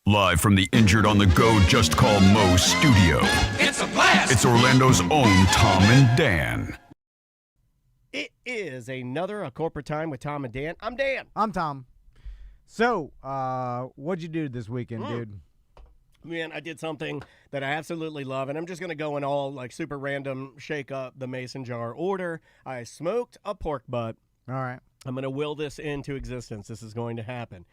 Live from the Injured on the Go Just Call Mo studio. It's a blast! It's Orlando's own Tom and Dan. It is another corporate time with Tom and Dan. I'm Dan. I'm Tom. So, what'd you do this weekend, dude? Man, I did something that I absolutely love, and I'm just going to go in all like super random shake up the mason jar order. I smoked a pork butt. All right. I'm going to will this into existence. This is going to happen.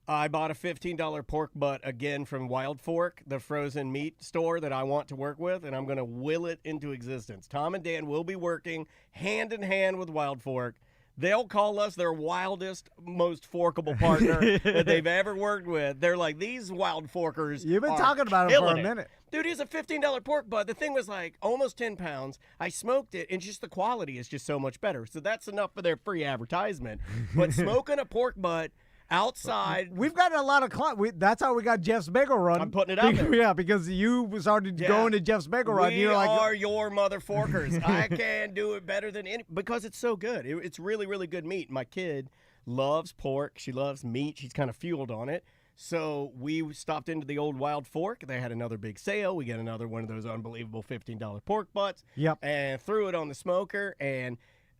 I bought a $15 pork butt again from Wild Fork, the frozen meat store that I want to work with, and I'm going to will it into existence. Tom and Dan will be working hand in hand with Wild Fork. They'll call us their wildest, most forkable partner that they've ever worked with. They're like, these Wild Forkers. You've been are talking about it for a killing minute. Dude, it's a $15 pork butt. The thing was like almost 10 pounds. I smoked it, and just the quality is just so much better. So that's enough for their free advertisement. But smoking a pork butt outside. We've gotten a lot of clients. That's how we got Jeff's Bagel Run. I'm putting it out there. Yeah, because you started going to Jeff's Bagel Run. We You're like, are your mother forkers. I can do it better than any because it's so good. It's really, really good meat. My kid loves pork. She loves meat. She's kind of fueled on it. So we stopped into the old Wild Fork. They had another big sale. We get another one of those unbelievable $15 pork butts. Yep. And threw it on the smoker. And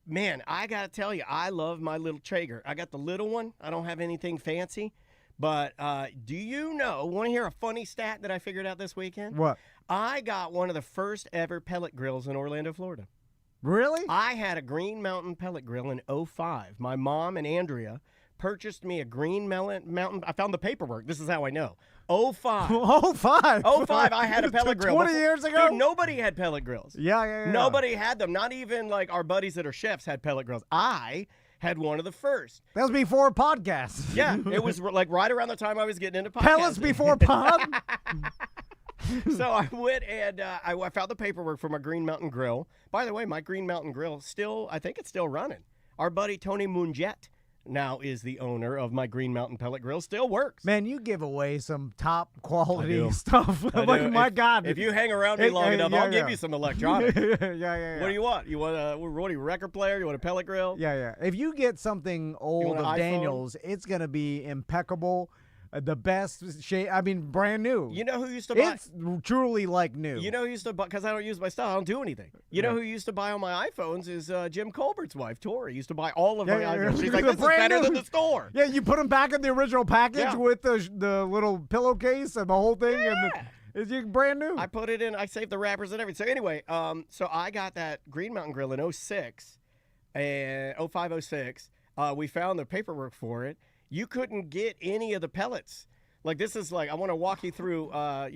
man, I got to tell you, I love my little Traeger. I got the little one. I don't have anything fancy. But do you know, want to hear a funny stat that I figured out this weekend? What? I got one of the first ever pellet grills in Orlando, Florida. Really? I had a Green Mountain pellet grill in 2005. My mom and Andrea purchased me a Green Mountain. I found the paperwork. This is how I know. 2005. Oh, 05. 2005, I had a pellet grill. 20 years ago? Dude, nobody had pellet grills. Yeah. Nobody had them. Not even like our buddies that are chefs had pellet grills. I had one of the first. That was before podcasts. Yeah, it was like right around the time I was getting into podcasting. Pellets before pod? So I went and I found the paperwork for my Green Mountain Grill. By the way, my Green Mountain Grill I think it's still running. Our buddy Tony Munjet now is the owner of my Green Mountain Pellet Grill. Still works. Man, you give away some top quality I do. stuff. Like, my God. If you hang around me long enough, I'll give you some electronics. Yeah. What do you want? You want a record player? You want a pellet grill? Yeah. If you get something old want of an iPhone? Daniel's, it's going to be impeccable. The best shape. I mean, brand new. You know who used to buy? It's truly like new. You know who used to buy? Because I don't use my stuff. I don't do anything. You know who used to buy all my iPhones is Jim Colbert's wife, Tori. Used to buy all of my iPhones. She's like, this is better than the store. Yeah, you put them back in the original package with the little pillowcase and the whole thing. Yeah. And it's brand new. I put it in. I saved the wrappers and everything. So anyway, so I got that Green Mountain Grill in 2006 and 2005, 06. We found the paperwork for it. You couldn't get any of the pellets. Like, this is like, I want to walk you through, a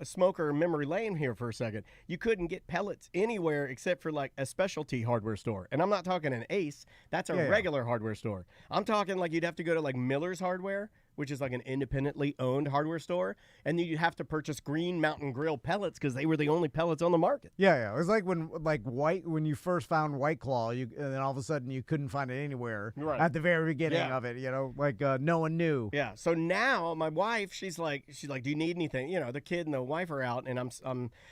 smoker memory lane here for a second. You couldn't get pellets anywhere except for, like, a specialty hardware store. And I'm not talking an Ace. That's a regular hardware store. I'm talking, like, you'd have to go to, like, Miller's Hardware, which is, like, an independently owned hardware store. And then you'd have to purchase Green Mountain Grill pellets because they were the only pellets on the market. Yeah. It was like when you first found White Claw, and then all of a sudden you couldn't find it anywhere at the very beginning of it. No one knew. Yeah. So now my wife, she's like, do you need anything? You know, the kid and the wife are out, and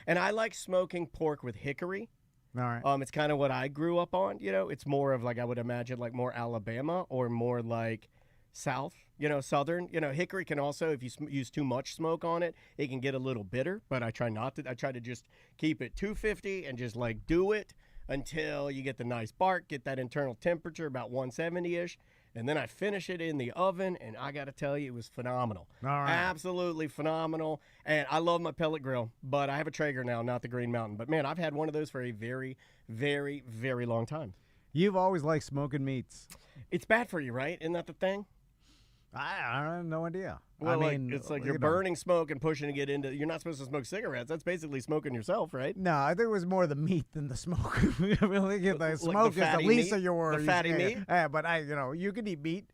and I like smoking pork with hickory. All right. It's kind of what I grew up on. You know, it's more of like I would imagine like more Alabama or more like South. Southern. Hickory can also, if you use too much smoke on it, it can get a little bitter. But I try not to. I try to just keep it 250 and just like do it until you get the nice bark, get that internal temperature about 170-ish. And then I finish it in the oven, and I got to tell you, it was phenomenal. All right. Absolutely phenomenal. And I love my pellet grill, but I have a Traeger now, not the Green Mountain. But, man, I've had one of those for a very, very, very long time. You've always liked smoking meats. It's bad for you, right? Isn't that the thing? I have no idea. Well, it's like you're burning smoke and pushing to get into. You're not supposed to smoke cigarettes. That's basically smoking yourself, right? No, I think it was more the meat than the smoke. The smoke is the least of your worries. The fatty meat. Yeah, but you can eat meat.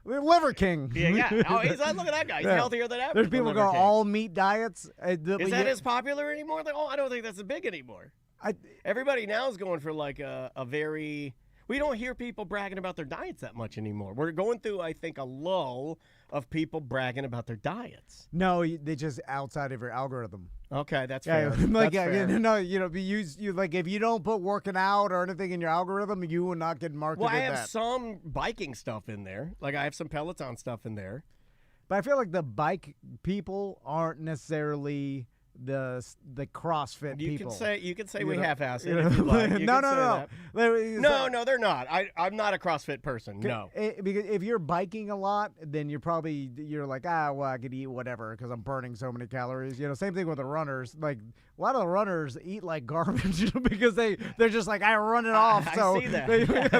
Liver King. Yeah. Oh, look at that guy. He's healthier than ever. There's people go all meat diets. Is that as popular anymore? I don't think that's as big anymore. Everybody now is going for like a very. We don't hear people bragging about their diets that much anymore. We're going through, I think, a lull of people bragging about their diets. No, they just outside of your algorithm. Okay, that's fair. If you don't put working out or anything in your algorithm, you will not get marketed. Well, I have some biking stuff in there. Like I have some Peloton stuff in there. But I feel like the bike people aren't necessarily the CrossFit people. You can say You we know, half-ass it you if know? you like. You No, can say that. no. They're not. I'm not a CrossFit person. No. Because if you're biking a lot, then you're like, well, I could eat whatever because I'm burning so many calories. Same thing with the runners. Like a lot of the runners eat like garbage because they're just like, I run it off. So I see that.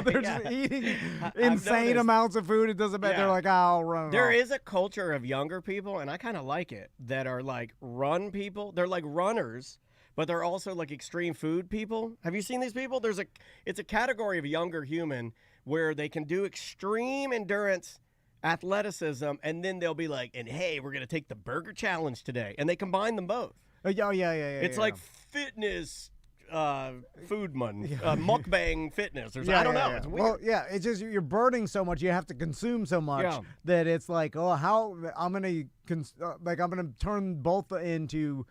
they're just eating insane amounts of food. It doesn't matter. Yeah. They're like, I'll run it off. There is a culture of younger people, and I kind of like it, that are like run people. They're like runners, but they're also like extreme food people. Have you seen these people? It's a category of younger human where they can do extreme endurance, athleticism, and then they'll be like, and hey, we're going to take the burger challenge today. And they combine them both. Yeah. It's like fitness mukbang fitness or something. I don't know. It's weird. Well, yeah, it's just you're burning so much, you have to consume so much that it's like, how I'm gonna turn both into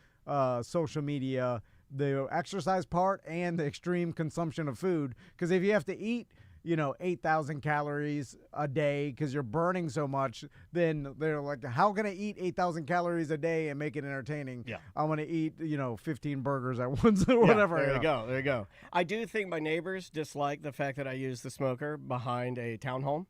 social media, the exercise part and the extreme consumption of food. Because if you have to eat 8,000 calories a day because you're burning so much, then they're like, how can I eat 8,000 calories a day and make it entertaining? Yeah. I want to eat, 15 burgers at once or whatever. There you go. I do think my neighbors dislike the fact that I use the smoker behind a townhome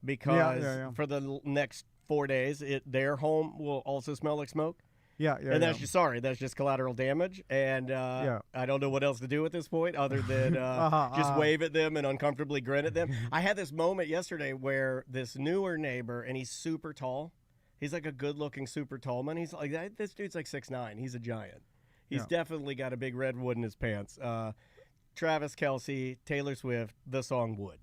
because for the next 4 days, their home will also smell like smoke. And that's just collateral damage, and I don't know what else to do at this point other than just wave at them and uncomfortably grin at them. I had this moment yesterday where this newer neighbor, and he's super tall. He's like a good-looking, super tall man. He's like, this dude's like 6'9". He's a giant. He's definitely got a big redwood in his pants. Travis Kelce, Taylor Swift, the song Wood.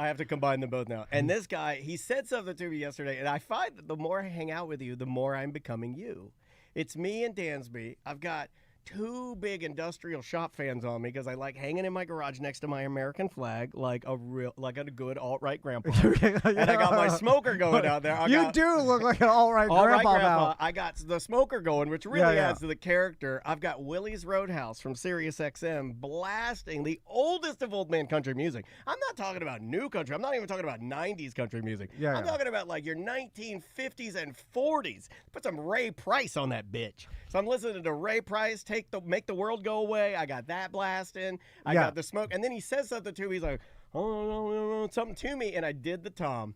I have to combine them both now. And this guy, he said something to me yesterday, and I find that the more I hang out with you, the more I'm becoming you. It's me and Dansby. I've got 2 big industrial shop fans on me because I like hanging in my garage next to my American flag like a good alt-right grandpa. And I got my smoker going out there. You do look like an alt-right grandpa now. I got the smoker going, which really adds to the character. I've got Willie's Roadhouse from Sirius XM blasting the oldest of old man country music. I'm not talking about new country. I'm not even talking about 90s country music. I'm talking about like your 1950s and 40s. Put some Ray Price on that bitch. So I'm listening to Ray Price, Make the World Go Away. I got that blasting. I got the smoke. And then he says something to me. He's like, something to me. And I did the Tom.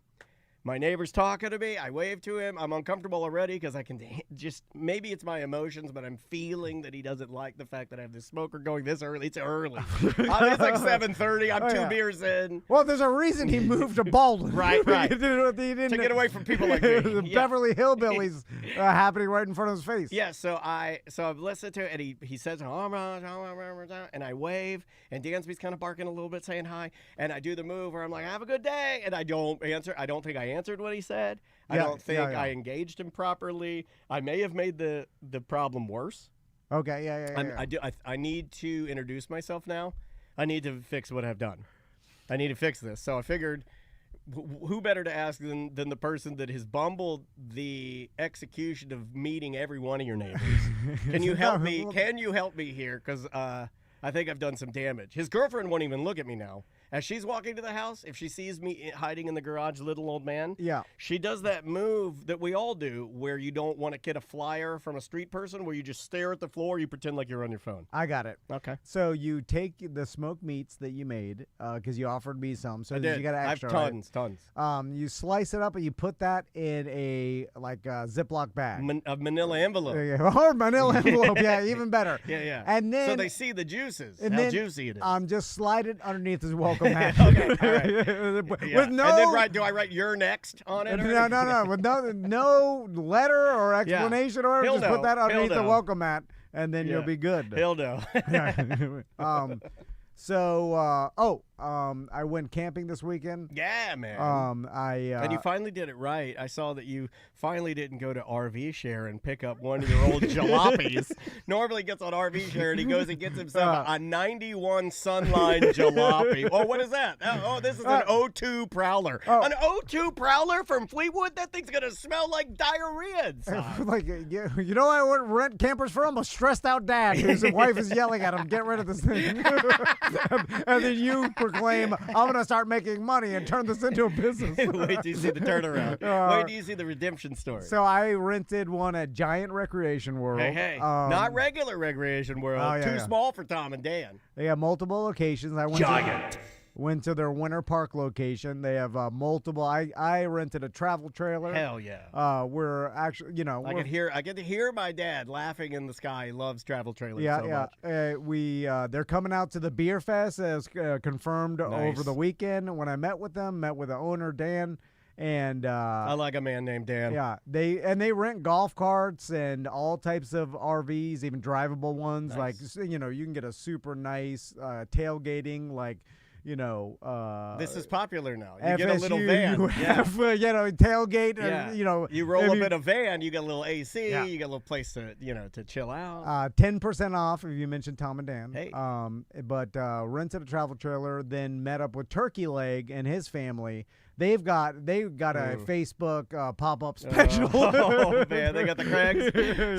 My neighbor's talking to me. I wave to him. I'm uncomfortable already because I can maybe it's my emotions, but I'm feeling that he doesn't like the fact that I have this smoker going this early. It's early. It's like 7:30. I'm 2 beers in. Well, there's a reason he moved to Baldwin. Right. He didn't, to get away from people like me. The Beverly Hillbillies happening right in front of his face. Yeah, so I've listened to it, and he says, and I wave, and Dansby's kind of barking a little bit, saying hi, and I do the move where I'm like, have a good day, and I don't answer. I don't think I answered what he said. I don't think I engaged him properly. I may have made the problem worse. Okay, I need to introduce myself now. I need to fix what I've done. I need to fix this. So I figured, who better to ask than the person that has bumbled the execution of meeting every one of your neighbors? Can you help me? Can you help me here? Because I think I've done some damage. His girlfriend won't even look at me now. As she's walking to the house, if she sees me hiding in the garage, little old man, she does that move that we all do where you don't want to get a flyer from a street person, where you just stare at the floor, you pretend like you're on your phone. I got it. Okay. So you take the smoked meats that you made, because you offered me some. So I did. You got extra, I have tons. You slice it up and you put that in a Ziploc bag. A manila envelope. Or manila envelope, even better. Yeah. And then, so they see the juices, and how juicy it is. Just slide it underneath his welcome mat. Okay, all right. With no, and then do I write "you're next" on it? No. With no letter or explanation or just put that underneath the welcome mat, and then you'll be good. He'll know. I went camping this weekend. Yeah, man. And you finally did it right. I saw that you finally didn't go to RV Share and pick up one of your old jalapenos. Normally gets on RV Share and he goes and gets himself a 91 Sunline jalopy. Oh, what is that? Oh, this is an O2 Prowler. An O2 Prowler from Fleetwood? That thing's going to smell like diarrhea inside. You know I wouldn't rent campers from? A stressed out dad whose wife is yelling at him, get rid of this thing. And then you proclaim, I'm going to start making money and turn this into a business. Wait till you see the turnaround. Wait till you see the redemption story. So I rented one at Giant Recreation World. Hey, not regular Recreation World. Too small for Tom and Dan. They have multiple locations. I went to their Winter Park location. They have multiple. I rented a travel trailer. Hell yeah. We're actually, I get to hear my dad laughing in the sky. He loves travel trailers so much. They're coming out to the Beer Fest as confirmed over the weekend. When I met with them, met with the owner Dan, and I like a man named Dan. Yeah, they rent golf carts and all types of RVs, even drivable ones. Nice. Like you can get a super nice tailgating this is popular now. You FSU, get a little van. You have, tailgate. Yeah. You roll up in a van. You get a little AC. Yeah. You get a little place to chill out. 10% off if you mention Tom and Dan. Hey. But rented a travel trailer. Then met up with Turkey Leg and his family. They've got a Facebook pop-up special. Oh man, they got the Craigs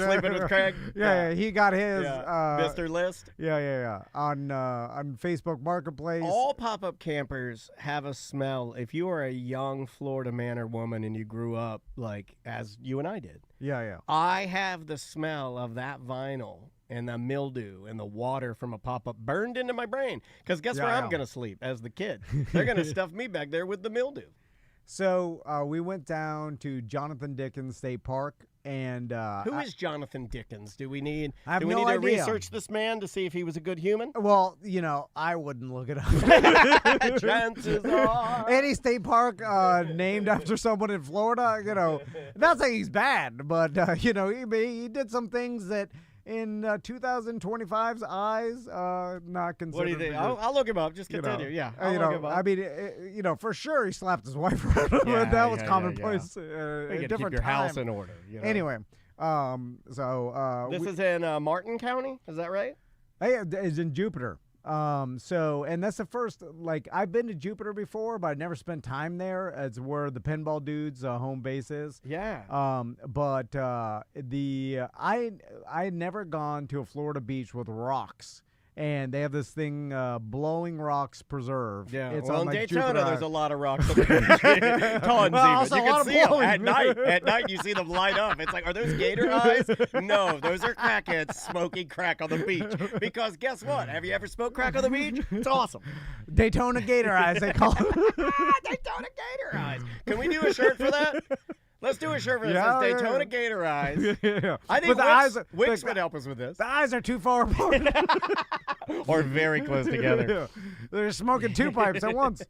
sleeping with Craig. Yeah, he got his Mr. List. Yeah. On Facebook Marketplace. All pop-up campers have a smell. If you are a young Florida man or woman and you grew up like as you and I did. Yeah. I have the smell of that vinyl and the mildew and the water from a pop-up burned into my brain. Because guess where I'm going to sleep as the kid? They're going to stuff me back there with the mildew. So we went down to Jonathan Dickens State Park. And who is Jonathan Dickens? Do we need to idea. Research this man to see if he was a good human? Well, I wouldn't look it up. Chances are. Any state park named after someone in Florida, not saying he's bad, but he did some things that in 2025's eyes, not considered. What do you think? I'll look him up. Just continue. I'll look him up. I mean, for sure he slapped his wife around. That was commonplace. You different keep your time. house in order. Anyway, this is in Martin County. Is that right? It's in Jupiter. And that's the first, I've been to Jupiter before, but I never spent time there. It's where the pinball dudes' home base is. Yeah. But I had never gone to a Florida beach with rocks. And they have this thing, Blowing Rocks Preserve. Yeah, it's in Jupiter Daytona, there's a lot of rocks on the beach. Tons, also even. You can see them at night. At night, you see them light up. It's like, are those gator eyes? No, those are crackheads smoking crack on the beach. Because guess what? Have you ever smoked crack on the beach? It's awesome. Daytona Gator Eyes, they call it. Daytona Gator Eyes. Can we do a shirt for that? Let's do a shirt for this. Daytona Gator Eyes. Yeah. I think Wix would help us with this. The eyes are too far apart. Or very close together. Yeah. They're smoking two pipes at once.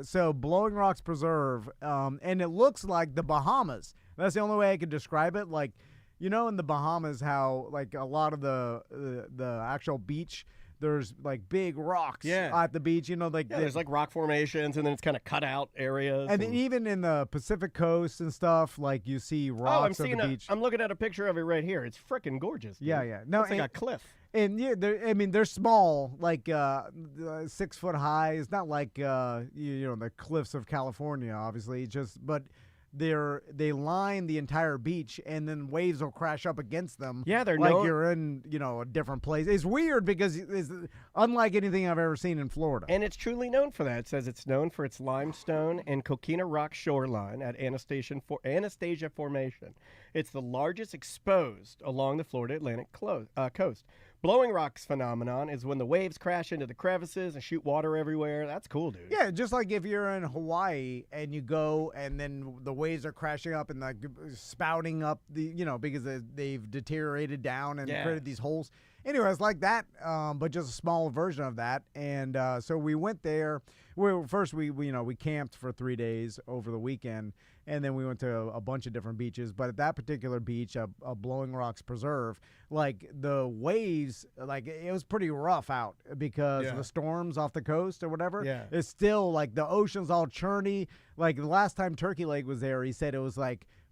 So Blowing Rocks Preserve, and it looks like the Bahamas. That's the only way I could describe it. Like, in the Bahamas, how a lot of the actual beach, there's big rocks at the beach. There's rock formations, and then it's kind of cut out areas. And then even in the Pacific Coast and stuff, you see rocks at the beach. I'm looking at a picture of it right here. It's freaking gorgeous. Dude. Yeah. No, it's like a cliff. And they're small, 6 foot high. It's not like the cliffs of California, obviously. But they line the entire beach, and then waves will crash up against them. Yeah, they're you're in a different place. It's weird because it's unlike anything I've ever seen in Florida. And it's truly known for that. It says it's known for its limestone and coquina rock shoreline at Anastasia Formation. It's the largest exposed along the Florida Atlantic coast. Blowing rocks phenomenon is when the waves crash into the crevices and shoot water everywhere. That's cool, dude. Yeah, just like if you're in Hawaii and you go and then the waves are crashing up and spouting up because they've deteriorated down and created these holes. Anyway, it's like that, but just a small version of that. And so we went there. First, we camped for 3 days over the weekend, and then we went to a bunch of different beaches. But at that particular beach, a Blowing Rocks Preserve, the waves, it was pretty rough out because of the storms off the coast or whatever. Yeah. It's still the ocean's all churny. The last time Turkey Leg was there, he said it was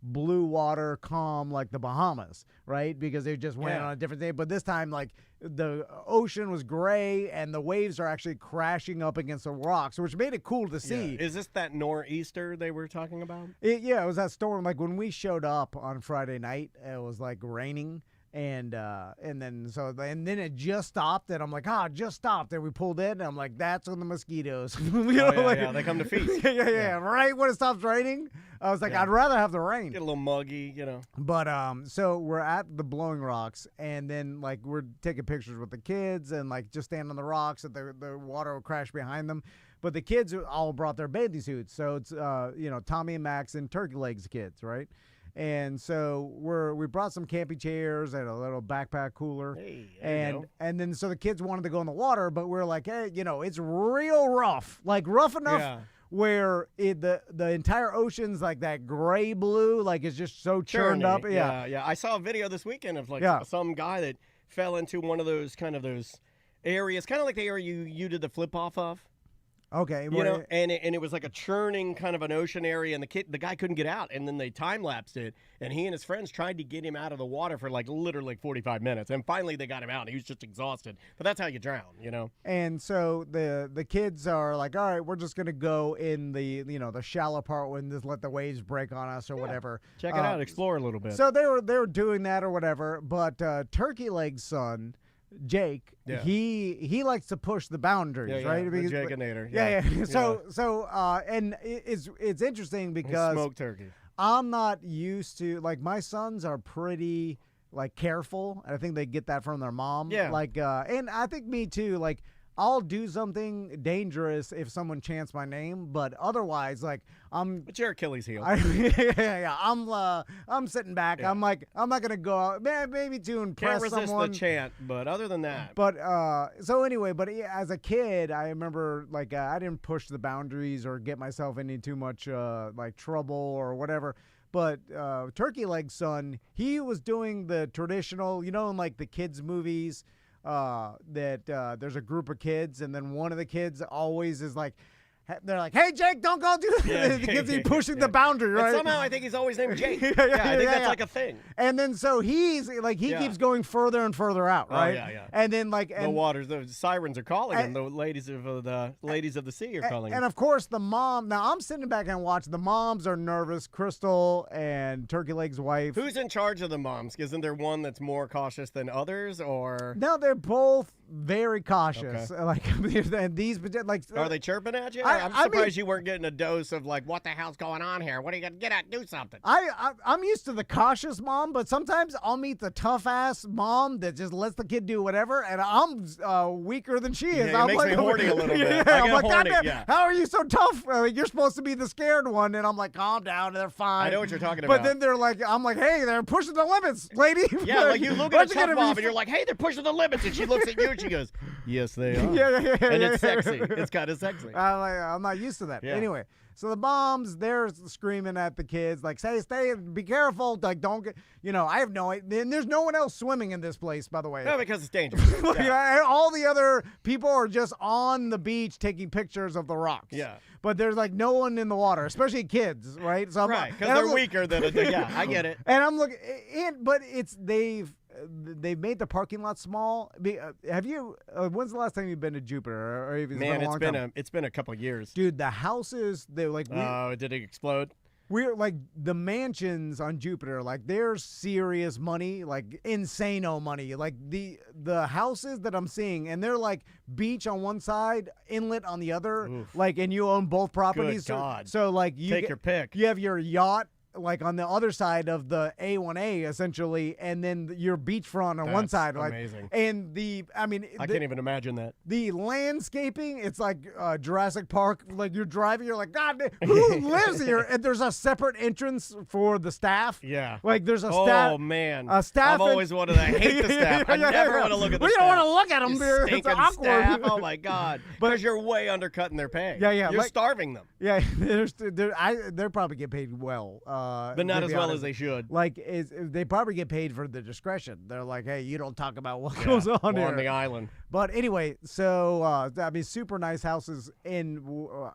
blue water, calm, like the Bahamas, right? Because they just went on a different day. But this time, the ocean was gray and the waves are actually crashing up against the rocks, which made it cool to see. Yeah. Is this that nor'easter they were talking about? It was that storm. When we showed up on Friday night, it was raining. And then it just stopped, and I'm like, it just stopped, and we pulled in, and I'm like, that's when the mosquitoes, they come to feast. yeah, right when it stops raining, I was like, I'd rather have the rain. Get a little muggy, you know. But so we're at the Blowing Rocks, and then like we're taking pictures with the kids, and like just stand on the rocks, and the water will crash behind them. But the kids all brought their bathing suits, so it's Tommy and Max and Turkey Legs kids, right? And so we brought some camping chairs and a little backpack cooler. Hey, and then so the kids wanted to go in the water, but we're like, hey, it's real rough. Like rough enough where the entire ocean's like that gray blue, like it's just so churned up. Yeah. I saw a video this weekend of like some guy that fell into one of those those areas, kind of like the area you did the flip off of. Okay, and it was like a churning kind of an ocean area, and the guy couldn't get out, and then they time lapsed it, and he and his friends tried to get him out of the water for like literally 45 minutes, and finally they got him out, and he was just exhausted. But that's how you drown, And so the kids are like, all right, we're just gonna go in the the shallow part and just let the waves break on us or whatever. Check it out, explore a little bit. So they were doing that or whatever, but Turkey Leg's son, Jake, he likes to push the boundaries, right? The because, Jakeinator. Yeah. So and it's interesting because smoked turkey. I'm not used to, like, my sons are pretty like careful, and I think they get that from their mom. Yeah. Like and I think me too, like I'll do something dangerous if someone chants my name, but otherwise, like It's your Achilles heel. I'm sitting back. I'm like, I'm not gonna go out, maybe to impress Can't resist someone. the chant, but other than that. But so anyway, as a kid, I remember like I didn't push the boundaries or get myself into too much like trouble or whatever. But Turkey Leg's son, he was doing the traditional, in like the kids' movies. That there's a group of kids, and then one of the kids always is like, they're like, hey, Jake, don't go do that. Because he's pushing the boundary, right? And somehow I think he's always named Jake. I think that's like a thing. And then so he's like, he keeps going further and further out, right? Yeah. And then like, the sirens are calling him. The ladies of the sea are calling him. And of course the mom. Now I'm sitting back and watching. The moms are nervous. Crystal and Turkey Leg's wife. Who's in charge of the moms? Isn't there one that's more cautious than others, or? No, they're both very cautious. Okay. Like, and these like. Are they chirping at you? I'm surprised you weren't getting a dose of like, what the hell's going on here? What are you gonna get at? Do something. I'm used to the cautious mom, but sometimes I'll meet the tough ass mom that just lets the kid do whatever, and I'm weaker than she is. Yeah, it makes me horny a little bit. I'm like, horny, goddamn, how are you so tough? You're supposed to be the scared one, and I'm like, calm down, they're fine. I know what you're talking but about. Then they're like, I'm like, hey, they're pushing the limits, lady. Yeah, like you look at a tough mom, and you're like, hey, they're pushing the limits, and she looks at you and she goes, yes, they are. And it's sexy. It's kind of sexy. I'm not used to that. Yeah. Anyway, so the moms, they're screaming at the kids, like, stay, be careful, like, don't get, I have no idea. And there's no one else swimming in this place, by the way. No, because it's dangerous. Yeah. All the other people are just on the beach taking pictures of the rocks. Yeah. But there's like no one in the water, especially kids, right? So right, because they're weaker than yeah, I get it. And I'm looking, but they've made the parking lot small. Have you? When's the last time you've been to Jupiter? Or even Man, it's been a couple of years. Dude, the houses, they're like. Oh, did it explode? We're like the mansions on Jupiter, like they're serious money, like insano money. Like the houses that I'm seeing, and they're like beach on one side, inlet on the other. Oof. Like, and you own both properties. Good God. So like you take your pick. You have your yacht like on the other side of the A1A essentially, and then your beachfront on one side. Like, amazing. And I can't even imagine that. The landscaping, it's like Jurassic Park. Like you're driving, you're like, God, who lives here? And there's a separate entrance for the staff. Yeah. Like there's a staff. Oh man. A staff. I've always wanted to hate the staff. I never want to look at the staff. We don't want to look at them. It's awkward. Staff. Oh my God. Because you're way undercutting their pay. Yeah. You're starving them. Yeah. They're probably get paid well. But not as well as they should. Like, they probably get paid for the discretion. They're like, hey, you don't talk about what goes on here. On the island. But anyway, so, super nice houses. And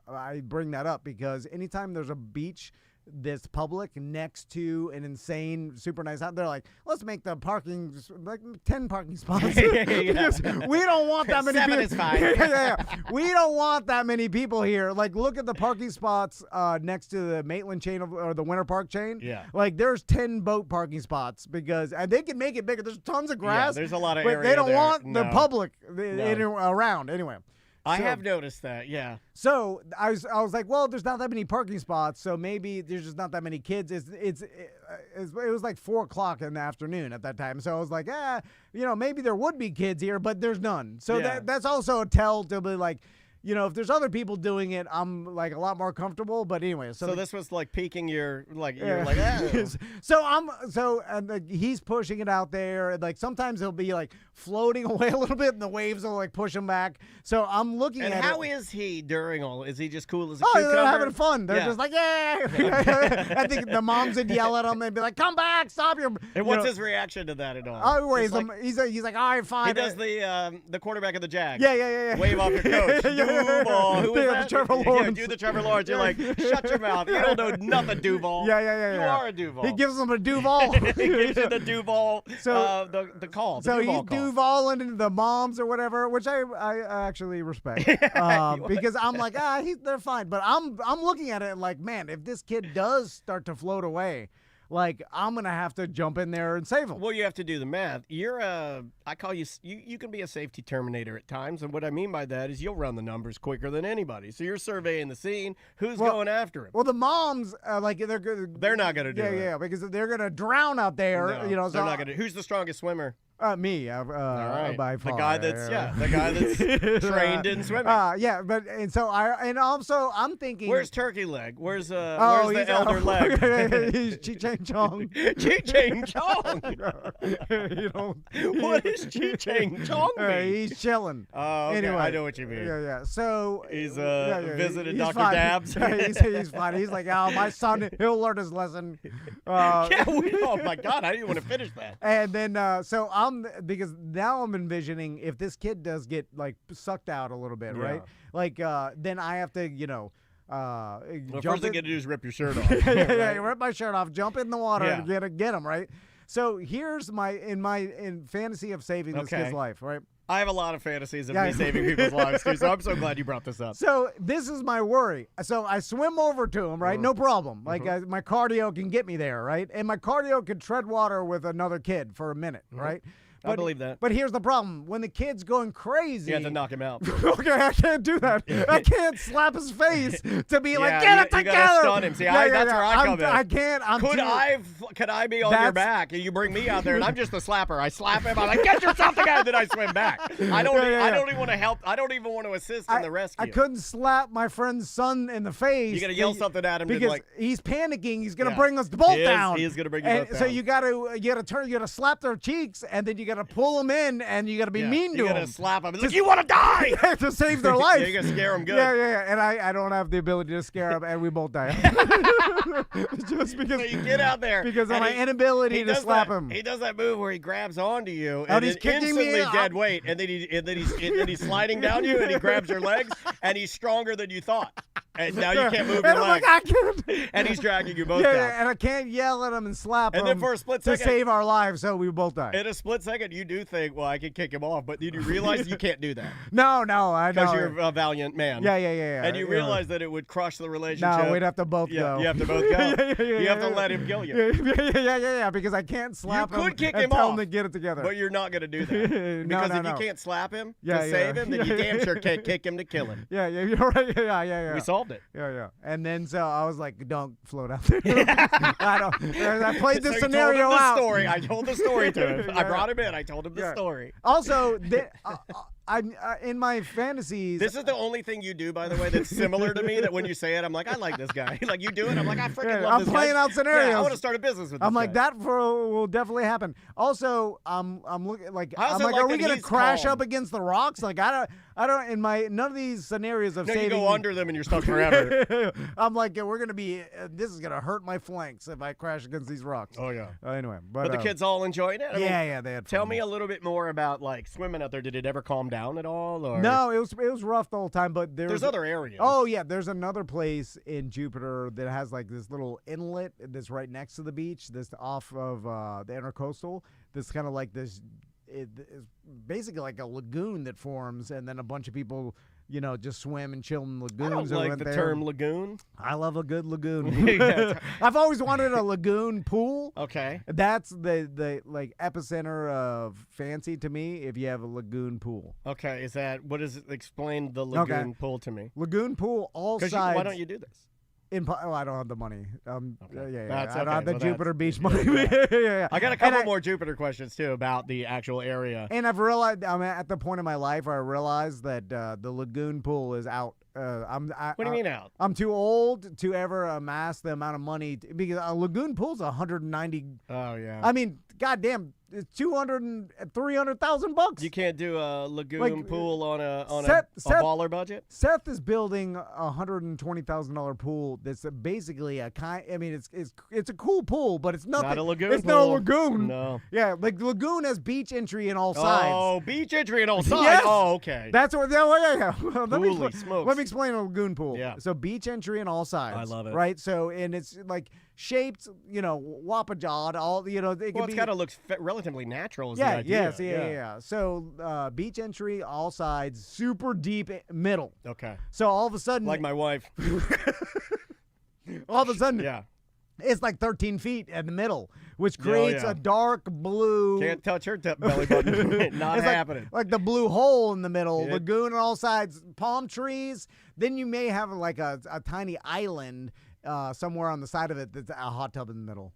I bring that up because anytime there's a beach this public next to an insane, super nice house. They're like, let's make the parking like 10 parking spots. Because we don't want that many 7 people. is fine. We don't want that many people here. Like, look at the parking spots next to the Maitland chain or the Winter Park chain. Yeah. Like, there's 10 boat parking spots and they can make it bigger. There's tons of grass. Yeah, there's a lot of but area they don't there. want the No. public No. around anyway. I So- have noticed that, yeah. So I was like, well, there's not that many parking spots, so maybe there's just not that many kids. It was like 4:00 in the afternoon at that time, so I was like, maybe there would be kids here, but there's none. So Yeah. that's also a tell to be like, if there's other people doing it, I'm like a lot more comfortable. But anyway, So this was like piquing your like he's pushing it out there, and like sometimes he'll be like floating away a little bit, and the waves will like push him back. So I'm looking And at how it. is he during all? Is he just cool as a Oh, cucumber? they're having fun. They're Yeah. just like, yeah. I think the moms would yell at him and be like, "Come back, stop your." And what's his reaction to that at all? Oh, wait, He's he's like, all right, fine. he does the quarterback of the Jags. Yeah. Wave off your coach. Duval. Who was that? Trevor Yeah, Lawrence. do the Trevor Lawrence. You're like, shut your mouth. You don't know nothing, Duval. Yeah. You are a Duval. He gives them a Duval. he gives you the Duval, So- the call. The So Duval he's call. Duvaling into the moms or whatever, which I actually respect, because I'm like, they're fine. But I'm looking at it and like, man, if this kid does start to float away, like I'm gonna have to jump in there and save him. Well, you have to do the math. I call you can be a safety terminator at times, and what I mean by that is you'll run the numbers quicker than anybody. So you're surveying the scene. Who's going after him? Well, the moms, They're not gonna do it. Yeah, because they're gonna drown out there. No, So they're not gonna. Who's the strongest swimmer? Me, All right. by The far. guy that's trained in swimming. And also I'm thinking. Where's Turkey Leg? Where's he's the elder leg? He's Chi Chang Chong. Chi Chang Chong. What What is Chi Chang Chong mean? He's chilling. Oh, okay. Anyway, I know what you mean. Yeah. So He's visited he's Dr. fine. Dabs. He's fine. He's like, oh, my son, he'll learn his lesson. Oh my God, I didn't want to finish that. And then, because now I'm envisioning if this kid does get like sucked out a little bit, right? Like, then I have to, Well, jump first thing in. you do is rip your shirt off. Yeah, rip my shirt off, jump in the water, and Yeah. get him, right? So here's in fantasy of saving this Okay. kid's life, right? I have a lot of fantasies of Yeah. me saving people's lives too, so I'm so glad you brought this up. So this is my worry. So I swim over to him, right? No problem. Like my cardio can get me there, right? And my cardio could tread water with another kid for a minute, right? I believe that. But here's the problem: when the kid's going crazy, You have to knock him out. Okay, I can't do that. I can't slap his face to be like, Yeah, get it you together. gotta stun him. See, that's where I come in. I can't. Could I be on your back and you bring me out there and I'm just the slapper? I slap him. I'm like, get yourself together. Then I swim back. I don't even want to help. I don't even want to assist in the rescue. I couldn't slap my friend's son in the face. You gotta yell something at him because like he's panicking. He's gonna bring us both down. He is gonna bring you both down. So you gotta slap their cheeks, and then you gotta pull them in, and you gotta be mean to You them. gotta slap him. Like, you want to die? To save their life. Yeah, you gotta scare him good. Yeah. And I don't have the ability to scare him, and we both die. Just because. So you get out there Because of and my inability to slap him. He does that move where he grabs onto you Oh, and he's then kicking me instantly out. dead weight, and then he's sliding down you, and he grabs your legs, and he's stronger than you thought, and now you can't move And your I'm like, legs, I can't. and he's dragging you both Yeah, down. and I can't yell at him and slap him. And then for a split to second- save our lives, so we both die. In a split second, you do think, well, I can kick him off, but then you realize you can't do that No, I know. because you're a valiant man. Yeah. And you realize that it would crush the relationship. No, we'd have to both go. You have to both go. Yeah, You have to let him kill you. Yeah, because I can't slap him. could kick and him tell off, him to get it together. But you're not going to do that. No, Because if no. you can't slap him Yeah, to save yeah. him, then you damn sure can't kick him to kill him. Yeah, you're right. Yeah. We solved it. Yeah. And then so I was like, don't float out there. I played this So you scenario told him the out. story. I told the story to him. I Yeah. brought him in. I told him the Yeah. story. Also, in my fantasies, This is the only thing you do, by the way, that's similar to me. That when you say it, I'm like, I like this guy. Like you do it, I'm like, I freaking love I'm this guy. playing out scenarios. Yeah, I want to start a business with this I'm like guy. that will definitely happen. Also, I'm looking like I I'm also like, like are we that gonna he's crash calm. up against the rocks? Like I don't in my none of these scenarios of No, you saving. go under them and you're stuck forever. I'm like, we're gonna be. This is gonna hurt my flanks if I crash against these rocks. Oh yeah. Anyway, But the kids all enjoying it. I mean, yeah, they had. Tell fun. me a little bit more about like swimming out there. Did it ever calm down at all? Or No, it was rough the whole time. But there's other areas. Oh yeah, there's another place in Jupiter that has like this little inlet that's right next to the beach. This off of the intercoastal. That's kind of like this. It is basically like a lagoon that forms, and then a bunch of people, just swim and chill in lagoons. I don't like the term lagoon. I love a good lagoon. I've always wanted a lagoon pool. Okay. That's the like epicenter of fancy to me. If you have a lagoon pool. Okay. What does it explain the lagoon pool to me? Lagoon pool, all sides. Why don't you do this? I don't have the money. Okay. I don't okay. have the Well, Jupiter Beach money. Yeah. I got a couple more Jupiter questions too about the actual area. And I've realized I'm at the point in my life where I realized that the lagoon pool is out. What do you mean out? I'm too old to ever amass the amount of money because a lagoon pool's 190. Oh yeah. I mean, goddamn, it's 200 and 300,000 bucks. You can't do a lagoon pool on a baller budget. Seth is building a $120,000 pool. That's basically a kind. I mean, it's a cool pool, but it's nothing. Not a lagoon. It's not a lagoon. No. Yeah, like lagoon has beach entry in all sides. Oh, beach entry in all sides. Yes. Oh, okay. That's what. Yeah. Let me explain a lagoon pool. Yeah. So beach entry in all sides. I love it. Right. So and it's like shaped, wapajawed. All it kind of looks relatively natural. Is yeah. the idea. Yes. Yeah. So beach entry, all sides, super deep middle. Okay. So all of a sudden, like my wife. all of a sudden, yeah. It's like 13 feet in the middle, which creates a dark blue. Can't touch her belly button. Not it's happening. Like the blue hole in the middle, lagoon on all sides, palm trees. Then you may have like a tiny island somewhere on the side of it that's a hot tub in the middle.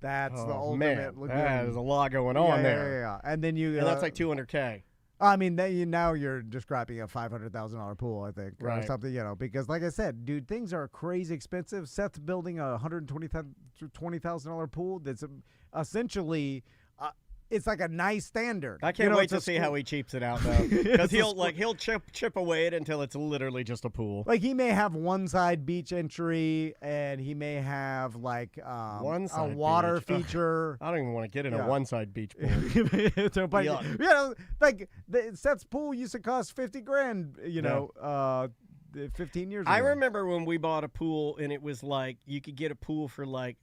That's the ultimate lagoon. There's a lot going on there. Yeah. And then and that's like $200K. I mean, now you're describing a $500,000 pool, I think, right. or something, because like I said, dude, things are crazy expensive. Seth's building a $120,000 pool that's essentially, it's like a nice standard. I can't wait to see how he cheaps it out though, because he'll chip away it until it's literally just a pool. Like he may have one side beach entry, and he may have like a water feature. I don't even want to get in a one side beach pool. So, but like Seth's pool used to cost $50,000. 15 years ago. I remember when we bought a pool, and it was like you could get a pool for like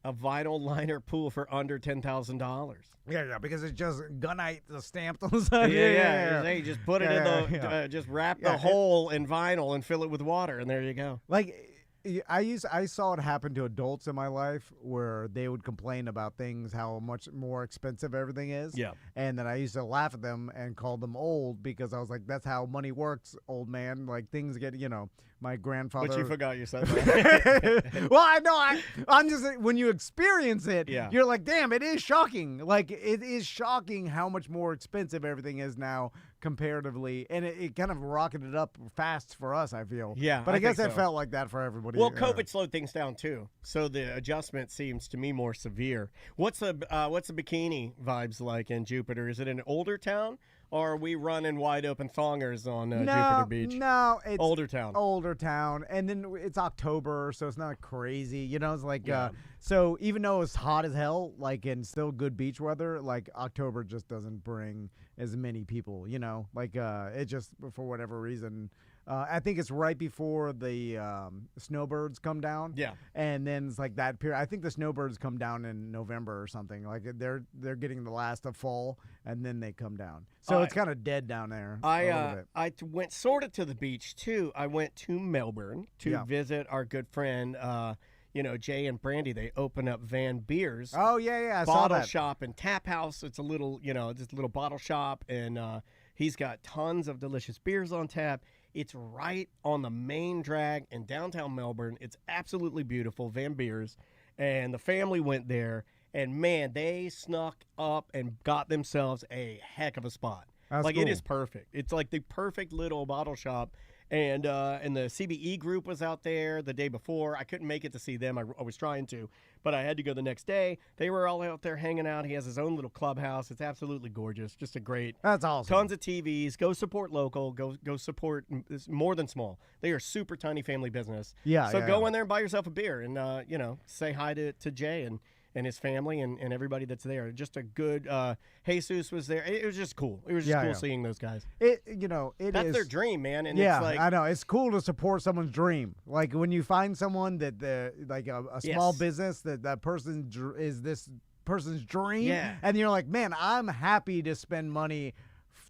a vinyl liner pool for under $10,000. Yeah, because it's just gunite stamped on the side. Yeah. They just put it in the, just wrap the hole in vinyl and fill it with water, and there you go. Like, I saw it happen to adults in my life where they would complain about things, how much more expensive everything is. Yeah. And then I used to laugh at them and call them old because I was like, that's how money works, old man. Like things get, my grandfather. But you forgot you said that. Well, I know. I'm just, when you experience it, you're like, damn, it is shocking. Like, it is shocking how much more expensive everything is now comparatively. And it kind of rocketed up fast for us, I feel. Yeah. But I guess it felt like that for everybody. Well, COVID slowed things down too. So the adjustment seems to me more severe. What's the bikini vibes like in Jupiter? Is it an older town? Or are we running wide open thongers on Jupiter Beach? No, it's older town. Older town, and then it's October, so it's not crazy. It's like so. Even though it's hot as hell, and still good beach weather, October just doesn't bring as many people. It just for whatever reason. I think it's right before the snowbirds come down. Yeah. And then it's like that period. I think the snowbirds come down in November or something. Like they're getting the last of fall, and then they come down. So it's kind of dead down there. I went sort of to the beach too. I went to Melbourne to visit our good friend, Jay and Brandy. They open up VANN Beers. Oh yeah, I saw that. Bottle shop and tap house. It's a little, just a little bottle shop, and he's got tons of delicious beers on tap. It's right on the main drag in downtown Melbourne. It's absolutely beautiful, VANN Beers. And the family went there, and, man, they snuck up and got themselves a heck of a spot. That's cool. It is perfect. It's like the perfect little bottle shop. And the CBE group was out there the day before. I couldn't make it to see them. I was trying to, but I had to go the next day. They were all out there hanging out. He has his own little clubhouse. It's absolutely gorgeous. Just a great. That's awesome. Tons of TVs. Go support local. Go support. It's more than small. They are super tiny family business. Yeah. So go in there and buy yourself a beer and say hi to Jay and his family and everybody that's there. Just a good. Jesus was there. It was just cool. It was just cool seeing those guys. That's their dream, man. And yeah, it's like, I know it's cool to support someone's dream. Like when you find someone that like a small business that person is this person's dream, and you're like, man, I'm happy to spend money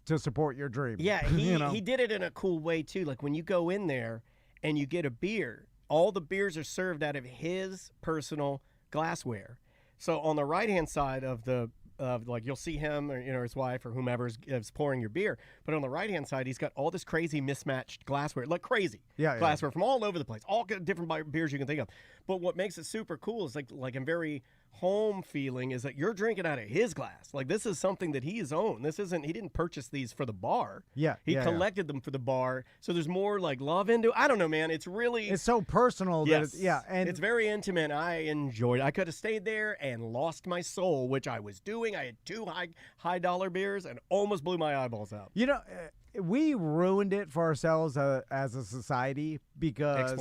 to support your dream. Yeah, he did it in a cool way too. Like when you go in there and you get a beer, all the beers are served out of his personal glassware. So on the right-hand side of like you'll see him or his wife or whomever is pouring your beer, but on the right-hand side he's got all this crazy mismatched glassware, like crazy glassware from all over the place, all different beers you can think of. But what makes it super cool is like I'm very home feeling is that you're drinking out of his glass. Like this is something that he has owned. He didn't purchase these for the bar. He collected them for the bar. So there's more like love into it. I don't know, man. It's so personal. Yes. And it's very intimate. I enjoyed it. I could have stayed there and lost my soul, which I was doing. I had 2 high dollar beers and almost blew my eyeballs out. We ruined it for ourselves as a society because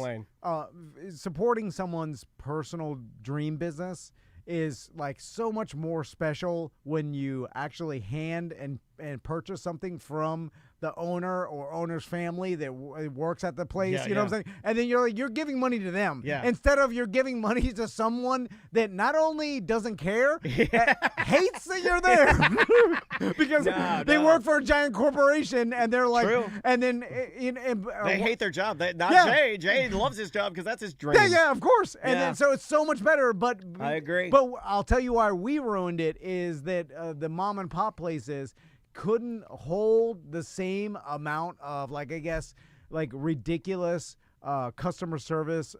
supporting someone's personal dream business is like so much more special when you actually hand and purchase something from the owner or owner's family that works at the place. You know what I'm saying? And then you're giving money to them instead of you're giving money to someone that not only doesn't care, hates that you're there because they work for a giant corporation and they're like, and then they hate their job. Jay. Jay loves his job because that's his dream. Yeah, of course. And then so it's so much better. But I agree. But I'll tell you why we ruined it is that the mom and pop places couldn't hold the same amount of ridiculous customer service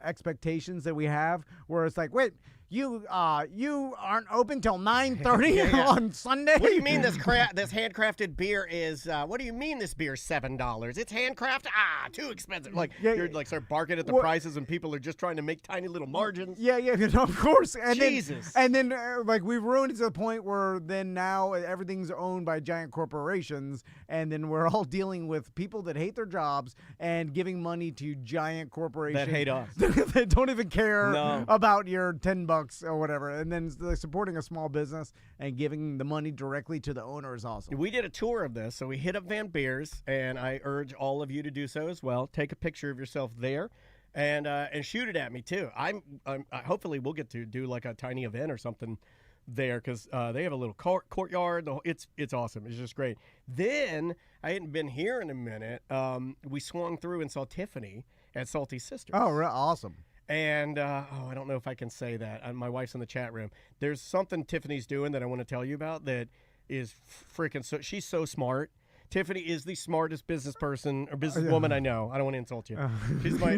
expectations that we have, where it's like, wait, you aren't open till 9:30 on Sunday? What do you mean this handcrafted beer is? What do you mean this beer's $7? It's handcrafted. Too expensive. Like you're like start barking at the prices, and people are just trying to make tiny little margins. Yeah, of course. And Jesus. Then we've ruined it to the point where then now everything's owned by giant corporations, and then we're all dealing with people that hate their jobs and giving money to giant corporations that hate us. that don't even care about your $10 or whatever, and then supporting a small business and giving the money directly to the owner is awesome. We did a tour of this, so we hit up VANN Beers, and I urge all of you to do so as well. Take a picture of yourself there, and shoot it at me too. Hopefully we'll get to do like a tiny event or something there because they have a little courtyard. It's awesome. It's just great. Then I hadn't been here in a minute. We swung through and saw Tiffany at Salty Sisters. Oh, awesome. And, I don't know if I can say that. My wife's in the chat room. There's something Tiffany's doing that I want to tell you about that is freaking she's so smart. Tiffany is the smartest business person or businesswoman I know. I don't want to insult you.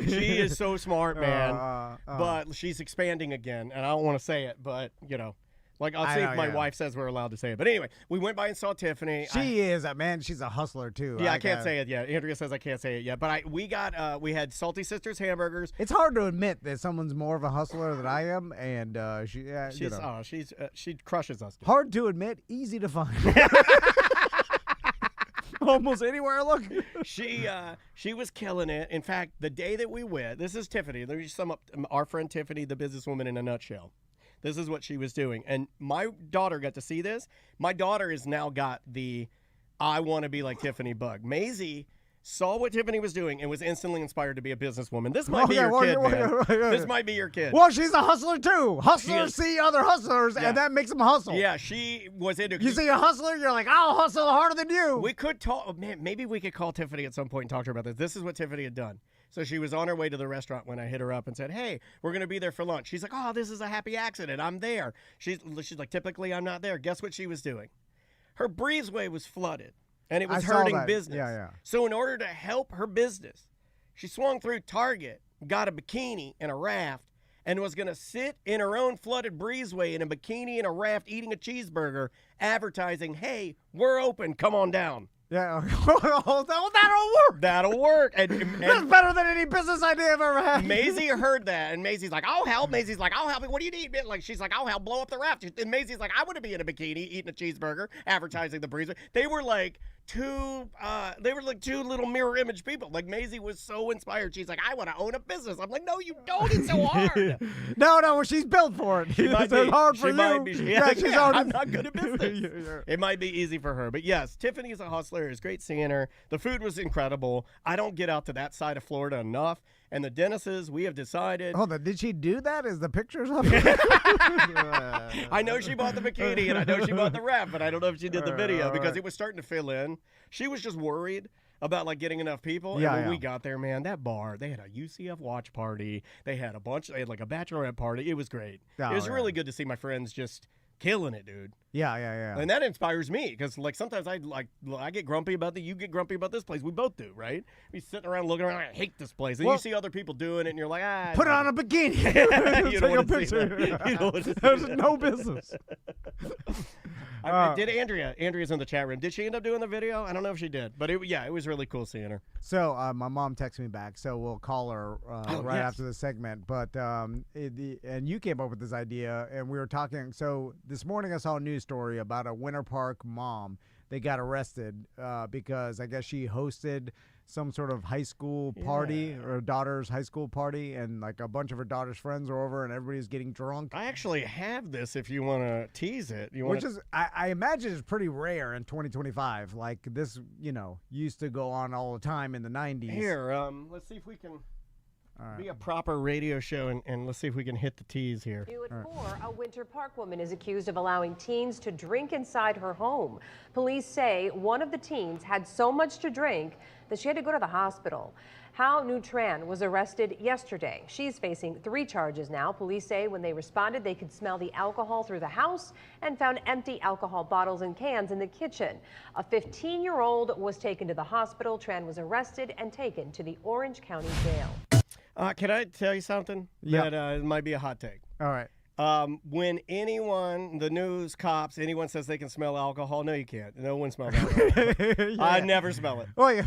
She is so smart, man. But she's expanding again, and I don't want to say it, but, like, I'll see if my wife says we're allowed to say it. But anyway, we went by and saw Tiffany. She's a hustler, too. Yeah, I can't say it yet. Andrea says I can't say it yet. But we had Salty Sisters hamburgers. It's hard to admit that someone's more of a hustler than I am, and she crushes us. Dude. Hard to admit, easy to find. Almost anywhere I look. She was killing it. In fact, the day that we went, this is Tiffany. Let me just sum up our friend Tiffany, the businesswoman, in a nutshell. This is what she was doing. And my daughter got to see this. My daughter has now got the I want to be like Tiffany bug. Maisie saw what Tiffany was doing and was instantly inspired to be a businesswoman. This might be your kid, man. This might be your kid. Well, she's a hustler, too. Hustlers see other hustlers, and that makes them hustle. Yeah, she was into it. You see a hustler, you're like, I'll hustle harder than you. We could talk. Man, maybe we could call Tiffany at some point and talk to her about this. This is what Tiffany had done. So she was on her way to the restaurant when I hit her up and said, hey, we're going to be there for lunch. She's like, oh, this is a happy accident. I'm there. She's like, typically I'm not there. Guess what she was doing? Her breezeway was flooded, and it was hurting business. Yeah. So in order to help her business, she swung through Target, got a bikini and a raft, and was going to sit in her own flooded breezeway in a bikini and a raft eating a cheeseburger, advertising, hey, we're open. Come on down. Yeah, that'll work. That'll work. And that's better than any business idea I've ever had. Maisie heard that, and Maisie's like, I'll help. Maisie's like, I'll help. What do you need? Like, she's like, I'll help blow up the raft. And Maisie's like, I want to be in a bikini eating a cheeseburger, advertising the breezeway. They were like two little mirror image people. Like Maisie was so inspired. She's like, I want to own a business. I'm like, no, you don't. It's so hard. No, she's built for it. It's hard for you. I'm not good at business. It might be easy for her. But yes, Tiffany's a hustler. It was great seeing her. The food was incredible. I don't get out to that side of Florida enough. And the Dennises, we have decided. Hold on, did she do that? Is the pictures up? I know she bought the bikini and I know she bought the wrap, but I don't know if she did the video because it was starting to fill in. She was just worried about like getting enough people. And when we got there, man, that bar, they had a UCF watch party. They had they had like a bachelorette party. It was great. It was really good to see my friends just killing it, dude. Yeah. And that inspires me because, like, sometimes I get grumpy about you get grumpy about this place. We both do, right? We sitting around looking around, I hate this place. And you see other people doing it, and you're like, put on a bikini. You don't want to see that. There's no business. Did Andrea's in the chat room. Did she end up doing the video? I don't know if she did, but it was really cool seeing her. So my mom texted me back, so we'll call her after the segment. But and you came up with this idea, and we were talking. So this morning I saw a news story about a Winter Park mom. They got arrested because I guess she hosted some sort of high school party or her daughter's high school party, and like a bunch of her daughter's friends were over and everybody's getting drunk. I actually have this if you want to tease it. I imagine is pretty rare in 2025. Like this, used to go on all the time in the 90s. Here, let's see if we can be a proper radio show, and let's see if we can hit the tease here. At 4, a Winter Park woman is accused of allowing teens to drink inside her home. Police say one of the teens had so much to drink that she had to go to the hospital. Hao Nutran was arrested yesterday. She's facing 3 charges now. Police say when they responded, they could smell the alcohol through the house and found empty alcohol bottles and cans in the kitchen. A 15-year-old was taken to the hospital. Tran was arrested and taken to the Orange County Jail. Can I tell you something? Yeah. That it might be a hot take. All right. When the news, cops, anyone says they can smell alcohol, no, you can't. No one smells alcohol. I never smell it. Well,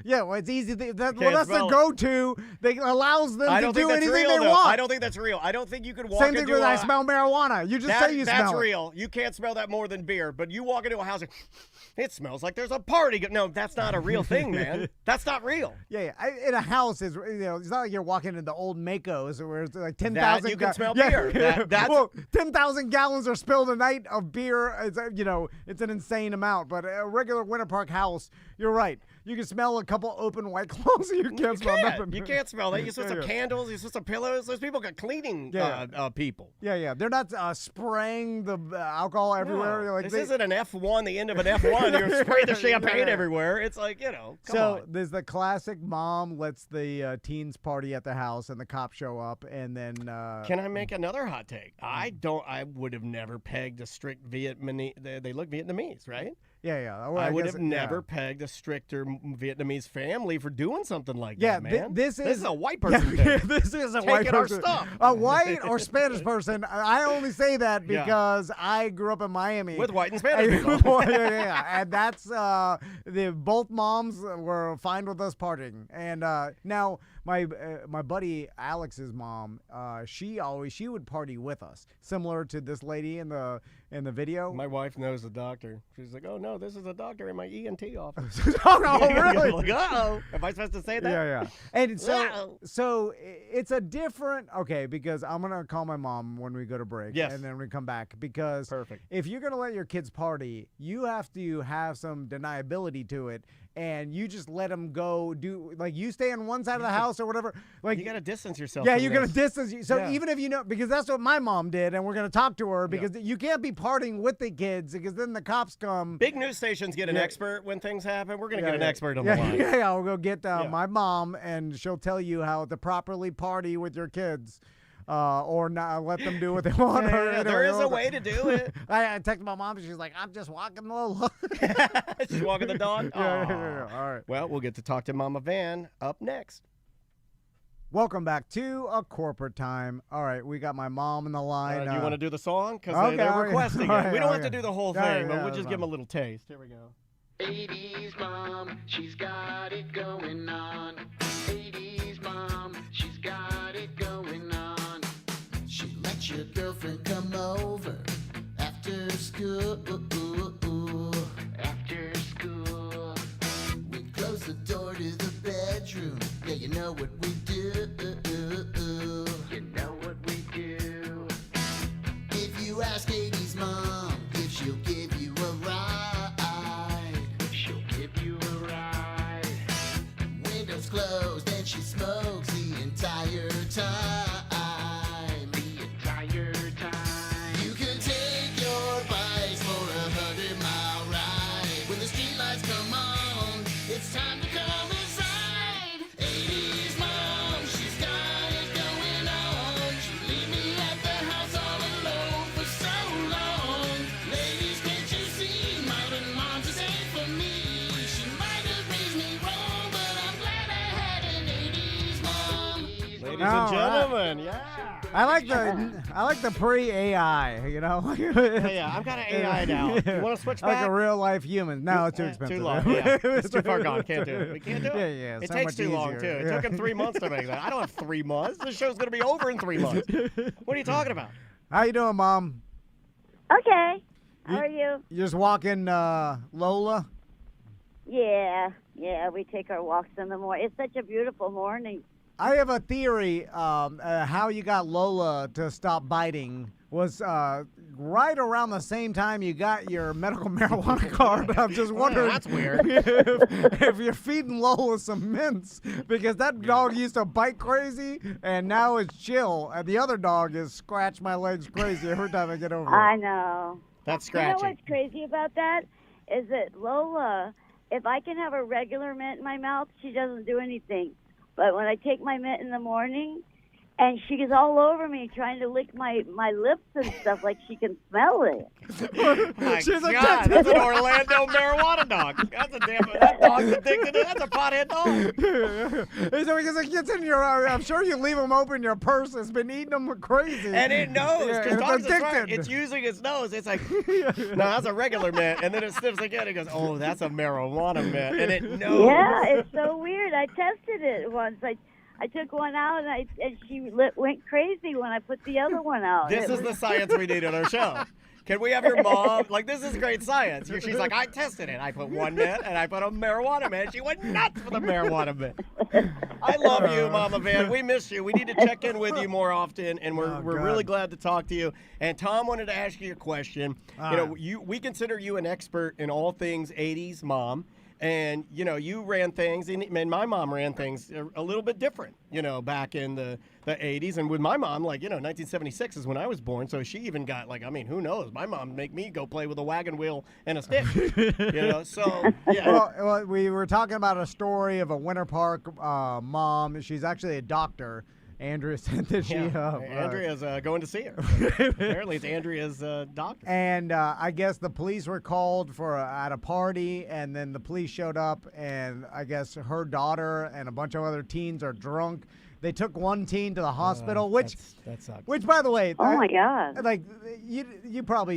well, it's easy. That's the go-to. They allows them to do anything they want. I don't think that's real. I don't think you could walk into Same thing with I smell marijuana. You just say you smell it. That's real. You can't smell that more than beer. But you walk into a house, it smells like there's a party. No, that's not a real thing, man. That's not real. Yeah. In a house, it's not like you're walking into the old Makos where it's like 10,000. You can smell beer. Well, 10,000 gallons are spilled a night of beer. It's an insane amount. But a regular Winter Park house, you're right. You can smell a couple open White Claws. You can't smell nothing. You can't smell that. You're supposed to have candles. You're supposed to have pillows. Those people got cleaning people. Yeah. They're not spraying the alcohol everywhere. No, this isn't an F1, the end of an F1. You're spraying the champagne everywhere. It's like, come on. There's the classic mom lets the teens party at the house and the cops show up and then... Can I make another hot take? I would have never pegged a strict Vietnamese... They look Vietnamese, right? Yeah. Well, I would have never pegged a stricter Vietnamese family for doing something like that, man. This is a white person thing. This is a white person. Our stuff. A white or Spanish person. I only say that because I grew up in Miami. With white and Spanish people. And that's, both moms were fine with us partying. And now my buddy Alex's mom, she would party with us, similar to this lady in the video. My wife knows the doctor. She's like, oh no, this is a doctor in my ENT office. Oh no, really? Like, uh-oh. Am I supposed to say that? Yeah. And so it's a different because I'm gonna call my mom when we go to break. Yes. And then we come back because perfect. If you're gonna let your kids party, you have to have some deniability to it. And you just let them go you stay on one side of the house or whatever. Like you got to distance yourself. Yeah, you're going to distance you. So even if because that's what my mom did, and we're going to talk to her because you can't be partying with the kids because then the cops come. Big news stations get an expert when things happen. We're going to get an expert on the line. Yeah, we'll go get my mom, and she'll tell you how to properly party with your kids. Or not let them do what they want. There is a way to do it. I texted my mom, and she's like, I'm just walking Lola. She's walking the dog? Yeah. All right. Well, we'll get to talk to Mama Van up next. Welcome back to A Corporate Time. All right, we got my mom in the line. Do you want to do the song? Because they're requesting it. We don't have to do the whole thing, but we'll just give them a little taste. Here we go. 80s mom, she's got it going on. 80s mom, she's got it going on. She lets your girlfriend come over after school. After school. you ask 80s mom if she'll give you a ride. She'll give you a ride. Windows closed and she smokes the entire time. The entire time. You can take your bikes for a 100-mile ride. When the streetlights come on, it's time to come inside. 80s mom, she's got it going on. She'll leave me at the house all alone for so long. Ladies, can't you see? Modern moms just ain't for me. She might have raised me wrong, but I'm glad I had an 80s mom. Ladies All and gentlemen, yeah. I like the pre-AI, you know? Yeah, I've got an AI now. You want to switch back? Like a real-life human. No, it's too expensive. Too long. Yeah. It's too far gone. Can't do it. We can't do it. Yeah. It so takes much too long, easier. too. It Yeah. took him 3 months to make that. I don't have 3 months. This show's going to be over in 3 months. What are you talking about? How you doing, Mom? Okay. How are you? You just walking Lola? Yeah, we take our walks in the morning. It's such a beautiful morning. I have a theory how you got Lola to stop biting was right around the same time you got your medical marijuana card. I'm just wondering that's weird. if you're feeding Lola some mints, because that dog used to bite crazy and now it's chill, and the other dog is scratch my legs crazy every time I get over it. I know. That's You know scratchy. what's crazy about that is that Lola, if I can have a regular mint in my mouth, she doesn't do anything. But when I take my mint in the morning, and she is all over me trying to lick my lips and stuff like she can smell it. My She's God, addicted. that's an Orlando marijuana dog. That dog's addicted to That's a pothead dog. So because it gets in your, I'm sure you leave them open in your purse. It's been eating them crazy. And it knows, Yeah, because and dogs it's are smart. addicted. It's using its nose. It's like, no, that's a regular mint. And then it sniffs again. It goes, oh, that's a marijuana mint. And it knows. Yeah, it's so weird. I tested it once. I took one out, and she went crazy when I put the other one out. This is the science we need on our show. Can we have your mom? Like, this is great science. She's like, I tested it. I put one mint, and I put a marijuana mint. She went nuts for the marijuana mint. I love you, Mama Van. We miss you. We need to check in with you more often, and we're God. really glad to talk to you. And Tom wanted to ask you a question. We consider you an expert in all things 80s, Mom. And, you ran things, and my mom ran things a little bit different, back in the 80s. And with my mom, 1976 is when I was born, so she even got, who knows? My mom make me go play with a wagon wheel and a stick, so, yeah. Well, we were talking about a story of a Winter Park mom. She's actually a doctor. Andrea said that she... Andrea's going to see her. Apparently, it's Andrea's doctor. And I guess the police were called at a party, and then the police showed up, and I guess her daughter and a bunch of other teens are drunk. They took one teen to the hospital, which that sucks. Which, by the way, Oh my God!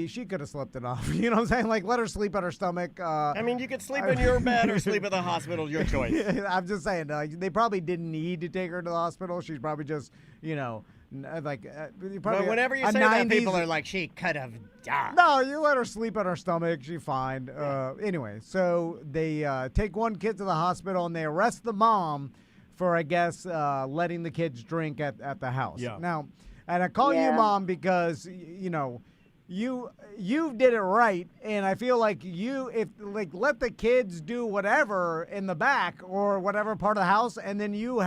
She could have slept it off. You know what I'm saying? Let her sleep on her stomach. You could sleep in your bed or sleep at the hospital. Your choice. I'm just saying, they probably didn't need to take her to the hospital. She's probably just, But whenever you say that, people are like, she could have died. No, you let her sleep on her stomach. She's fine. Anyway, so they take one kid to the hospital, and they arrest the mom for, I guess, letting the kids drink at the house. Yeah. Now, and I call you Mom because, you did it right, and I feel like let the kids do whatever in the back or whatever part of the house, and then you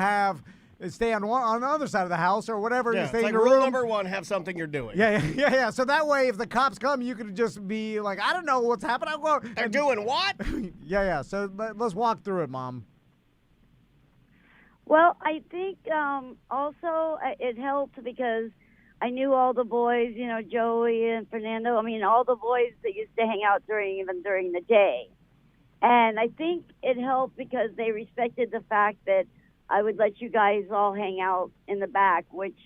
stay on the other side of the house or whatever. Yeah, You stay it's in like your rule room. number one, have something you're doing. Yeah. So that way, if the cops come, you could just be like, I don't know what's happening. They're doing what? Yeah. So let's walk through it, Mom. Well, I think also it helped because I knew all the boys, Joey and Fernando. All the boys that used to hang out even during the day. And I think it helped because they respected the fact that I would let you guys all hang out in the back, which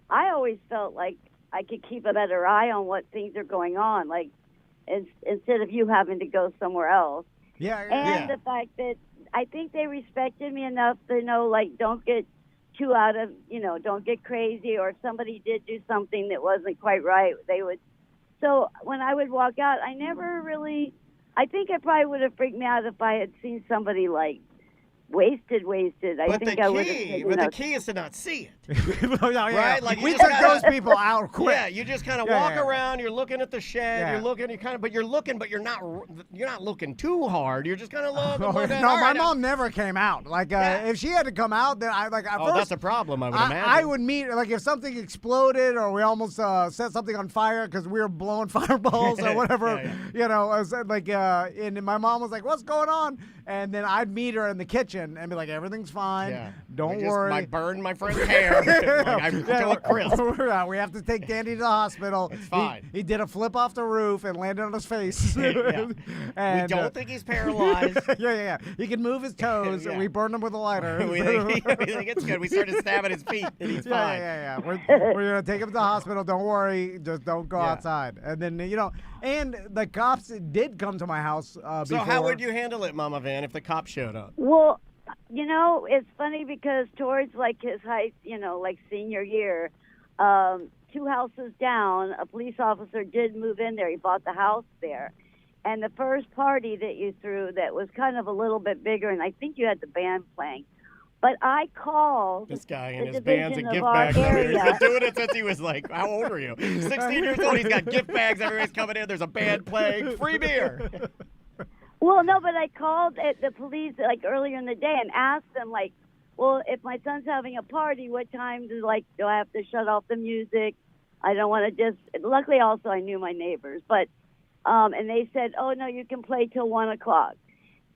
I always felt like I could keep a better eye on what things are going on, instead of you having to go somewhere else. Yeah. And the fact that I think they respected me enough to know, don't get too out of, don't get crazy, or if somebody did do something that wasn't quite right, they would. So when I would walk out, I never really, I think it probably would have freaked me out if I had seen somebody wasted. I But think the I would key, have but the taken key is to not see it. Yeah. Right? Like, you we just took gotta- those people out quick. Yeah, you just kind of Yeah, walk yeah. around. You're looking at the shed. Yeah. You're looking. But you're looking. But you're not looking too hard. You're just kind of looking. No, looking. my All right, mom never came out. Like, Yeah. if she had to come out, then I like. At Oh, first, that's a problem. I would imagine. I would meet like if something exploded or we almost set something on fire because we were blowing fireballs or whatever. Yeah. You know, I was like, and my mom was like, "What's going on?" And then I'd meet her in the kitchen and be like, "Everything's fine. Yeah. Don't We just- worry." I burned my friend's hair. Like, I to a crisp. We have to take Danny to the hospital. It's fine. He did a flip off the roof and landed on his face. Yeah. And, We don't think he's paralyzed. yeah. He can move his toes. Yeah. And we burned him with a lighter. we think it's good. We started stabbing his feet, and he's fine. Yeah. We're gonna take him to the hospital. Don't worry. Just don't go Yeah. outside. And then and the cops did come to my house. So before. how would you handle it, Mama Van, if the cops showed up? Well, it's funny because towards like his height, like senior year, 2 houses down, a police officer did move in there. He bought the house there. And the first party that you threw that was kind of a little bit bigger, and I think you had the band playing. But I called This guy the and his bands division and gift of our bags. He's area. been doing it since he was like, how old are you? 16 years old. He's got gift bags. Everybody's coming in. There's a band playing. Free beer. Well, no, but I called the police like earlier in the day and asked them like, well, if my son's having a party, what time do I have to shut off the music? I don't want to just. Luckily, also I knew my neighbors, but and they said, oh no, you can play till 1 o'clock.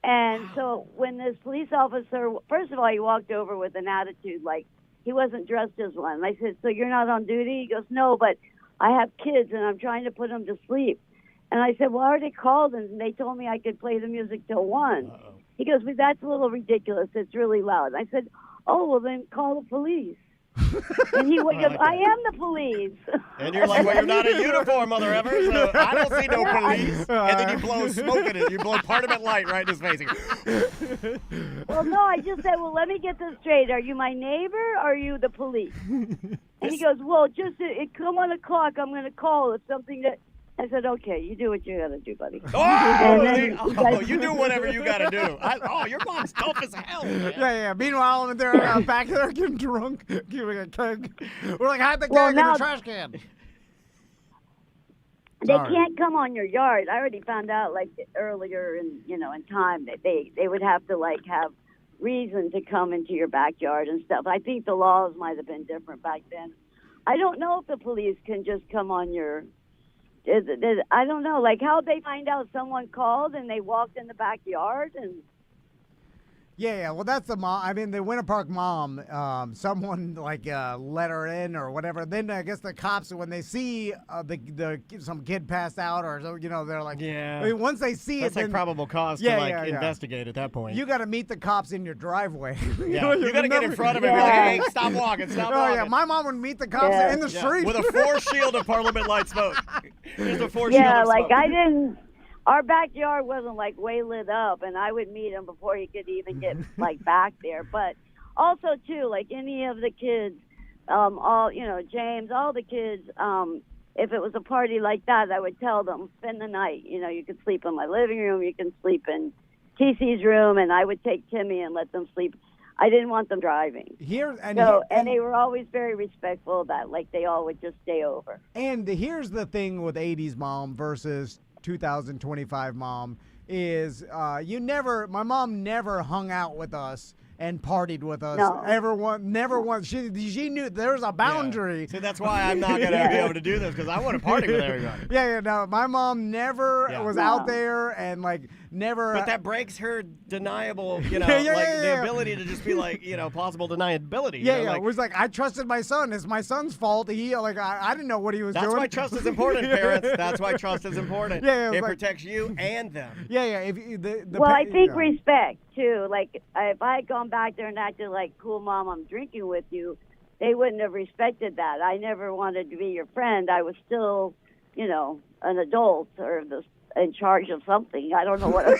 And so when this police officer, first of all, he walked over with an attitude like he wasn't dressed as one. And I said, so you're not on duty? He goes, no, but I have kids and I'm trying to put them to sleep. And I said, well, I already called and they told me I could play the music till 1. Uh-oh. He goes, well, that's a little ridiculous. It's really loud. I said, oh, well, then call the police. And he goes, I am the police. And you're like, well, you're not a uniform, mother ever, so I don't see no police. And then you blow smoke at it. You blow Parliament light right in his face. Well, no, I just said, well, let me get this straight. Are you my neighbor or are you the police? And he goes, well, just come 1 o'clock. I'm going to call if something that. I said, okay, you do what you got to do, buddy. You do whatever you got to do. Your mom's tough as hell, man. Yeah. Meanwhile, I'm there back there getting drunk, giving a keg. We're like, hide the keg in the trash can. They can't come on your yard. I already found out like earlier in time that they would have to like have reason to come into your backyard and stuff. I think the laws might have been different back then. I don't know if the police can just come on your. I don't know, like how they find out someone called and they walked in the backyard and. Yeah. Well, that's the mom. I mean, the Winter Park mom. Someone like let her in or whatever. Then I guess the cops, when they see some kid passed out or so, they're like, yeah. I mean, once they see that's it, like probable cause to investigate at that point. You got to meet the cops in your driveway. Yeah. You got to get in front of him and be like, hey, stop walking. Oh yeah, my mom would meet the cops in the street with a force shield of Parliament light smoke. There's a force shield Yeah, of like smoke. I didn't. Our backyard wasn't like way lit up, and I would meet him before he could even get like back there. But also too, like any of the kids, all James, all the kids. If it was a party like that, I would tell them spend the night. You could sleep in my living room, you can sleep in TC's room, and I would take Timmy and let them sleep. I didn't want them driving. And they were always very respectful of that. Like they all would just stay over. And here's the thing with 80s mom versus 2025 mom is my mom never hung out with us and partied with us. No. Never once. She knew there was a boundary. Yeah. So that's why I'm not going to be able to do this because I want to party with everybody. No. My mom never was out there and like never. But that breaks her deniable, the ability to just be like, plausible deniability. It was like I trusted my son. It's my son's fault. He I didn't know what he was doing. That's why trust is important, parents. That's why trust is important. It protects you and them. I think respect too. Like if I had gone back there and acted like, cool mom, I'm drinking with you, they wouldn't have respected that. I never wanted to be your friend. I was still, an adult or in charge of something. I don't know what.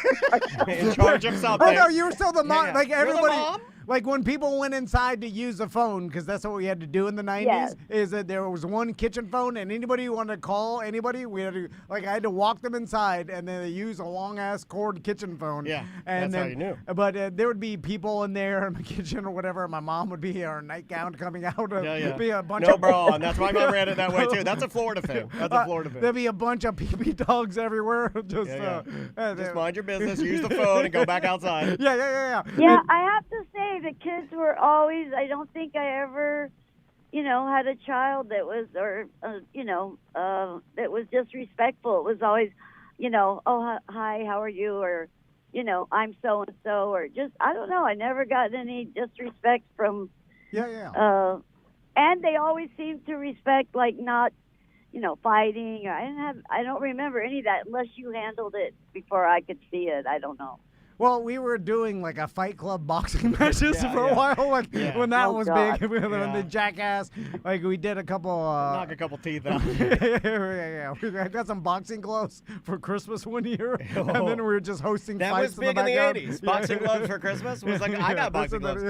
In charge of something. Oh no, you were still the mom. Yeah. Like You're the everybody. mom? like when people went inside to use a phone, because that's what we had to do in the 90s, Yes. is that there was one kitchen phone, and anybody who wanted to call anybody, we had to, like, I had to walk them inside, and then they use a long-ass cord kitchen phone. Yeah, and that's how you knew. But there would be people in there in the kitchen or whatever, and my mom would be in her nightgown coming out. Be a bunch No of bra on. That's why my ran it that way, too. That's a Florida thing. That's a Florida thing. There'd be a bunch of pee-pee dogs everywhere. Just, Just mind your business, use the phone, and go back outside. Yeah. Yeah, I have to say the kids were always. I don't think I ever, had a child that was, that was disrespectful. It was always, oh hi, how are you, or, I'm so and so, or just I don't know. I never got any disrespect from. Yeah. And they always seemed to respect, like, not, fighting. Or I don't remember any of that unless you handled it before I could see it. I don't know. Well, we were doing like a Fight Club boxing matches for a while, like when that was God. big. When the Jackass, like we did a couple. Knock a couple teeth out. yeah. We got some boxing gloves for Christmas one year, and then we were just hosting That fights was big in the backyard. 80s. Boxing gloves for Christmas was like, I got boxing gloves.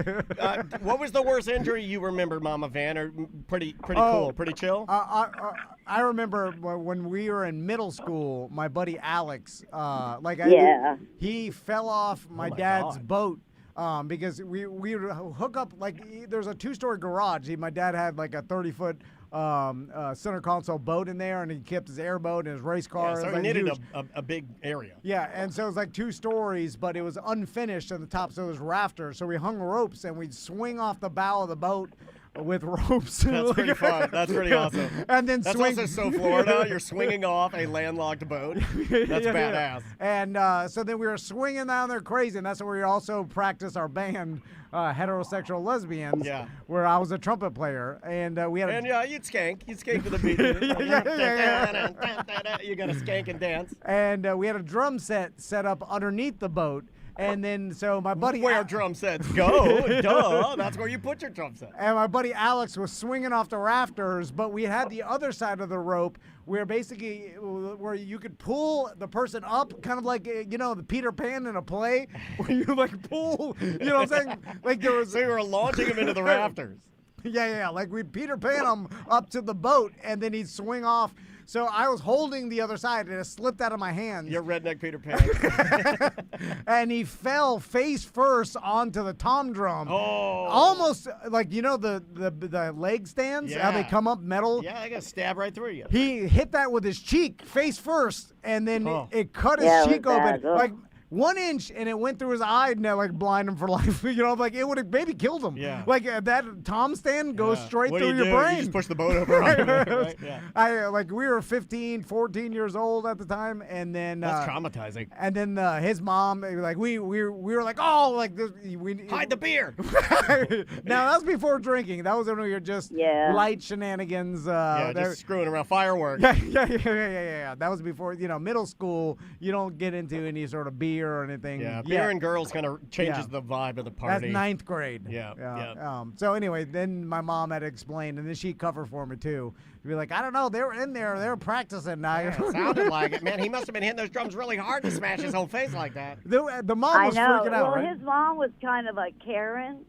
What was the worst injury you remember, Mama Van? Or pretty cool, pretty chill? I remember when we were in middle school, my buddy Alex, he fell off my dad's boat. Because we would hook up, like, there's a 2-story garage. My dad had like a 30-foot center console boat in there, and he kept his airboat and his race car. So he needed a big area. Yeah, and so it was like 2 stories, but it was unfinished on the top, so it was rafters. So we hung ropes, and we'd swing off the bow of the boat with ropes. That's pretty fun. That's pretty awesome. And then that's swing. also so Florida. You're swinging off a landlocked boat. That's badass. And so then we were swinging down there crazy, and that's where we also practiced our band, Heterosexual Lesbians, where I was a trumpet player. And we had you'd skank. You'd skank to the beat. You got to skank and dance. And we had a drum set up underneath the boat. And then, so my buddy... Where drum sets go, duh. That's where you put your drum set. And my buddy Alex was swinging off the rafters, but we had the other side of the rope where basically, where you could pull the person up, kind of like, the Peter Pan in a play, where you, like, pull, you know what I'm saying? Like, there was... So you were launching him into the rafters. Yeah. Like, we'd Peter Pan him up to the boat, and then he'd swing off. So I was holding the other side, and it slipped out of my hands. You're redneck Peter Pan. And he fell face first onto the tom drum. Oh. Almost like, the leg stands, how they come up metal. Yeah, I got to stab right through you. He hit that with his cheek, face first, and then it cut his cheek open. Like, 1 inch, and it went through his eye, and that, like, blind him for life. Like, it would have maybe killed him. Yeah. Like, that tom stand goes straight what through do you your do? brain. You just push the boat over on him, right? Yeah. We were 15, 14 years old at the time, and then... That's traumatizing. And then his mom, like, we were like, oh, like, this, hide the beer. Now, that was before drinking. That was when we were just light shenanigans. Just screwing around, fireworks. Yeah. That was before, middle school. You don't get into any sort of beer or anything. Yeah, beer and girls kind of changes the vibe of the party. That's 9th grade. Yeah. So anyway, then my mom had to explain, and then she'd cover for me too. She'd be like, I don't know, they were in there, they were practicing. Yeah, it sounded like it, man. He must have been hitting those drums really hard to smash his whole face like that. The mom was freaking out, well, right? his mom was kind of a Karen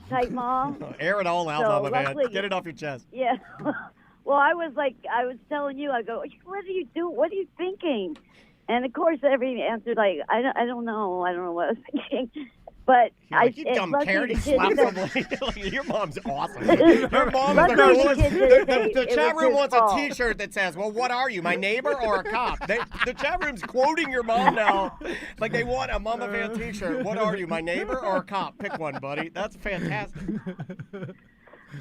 type mom. Air it all out, Mama Van. Get it off your chest. Yeah. Well, I was telling you, I go, what are you doing? What are you thinking? And of course, every answer, like, I don't know what I was thinking. But you dumb Karen, you slapped somebody. Your mom's awesome. Your mom's the chat room wants a T-shirt that says, "Well, what are you, my neighbor or a cop?" The chat room's quoting your mom now, like they want a Mama Van T-shirt. What are you, my neighbor or a cop? Pick one, buddy. That's fantastic.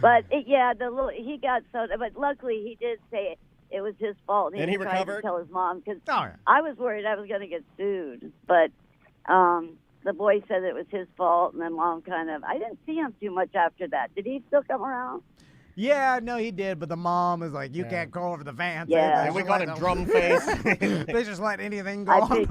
But he got so. But luckily, he did say it was his fault. And he tried recovered? to tell his mom because I was worried I was going to get sued. But the boy said it was his fault, and then Mom I didn't see him too much after that. Did he still come around? Yeah, no, he did, but the mom is like, you can't go over the van. Yeah. And we called him drum face. They just let anything go on.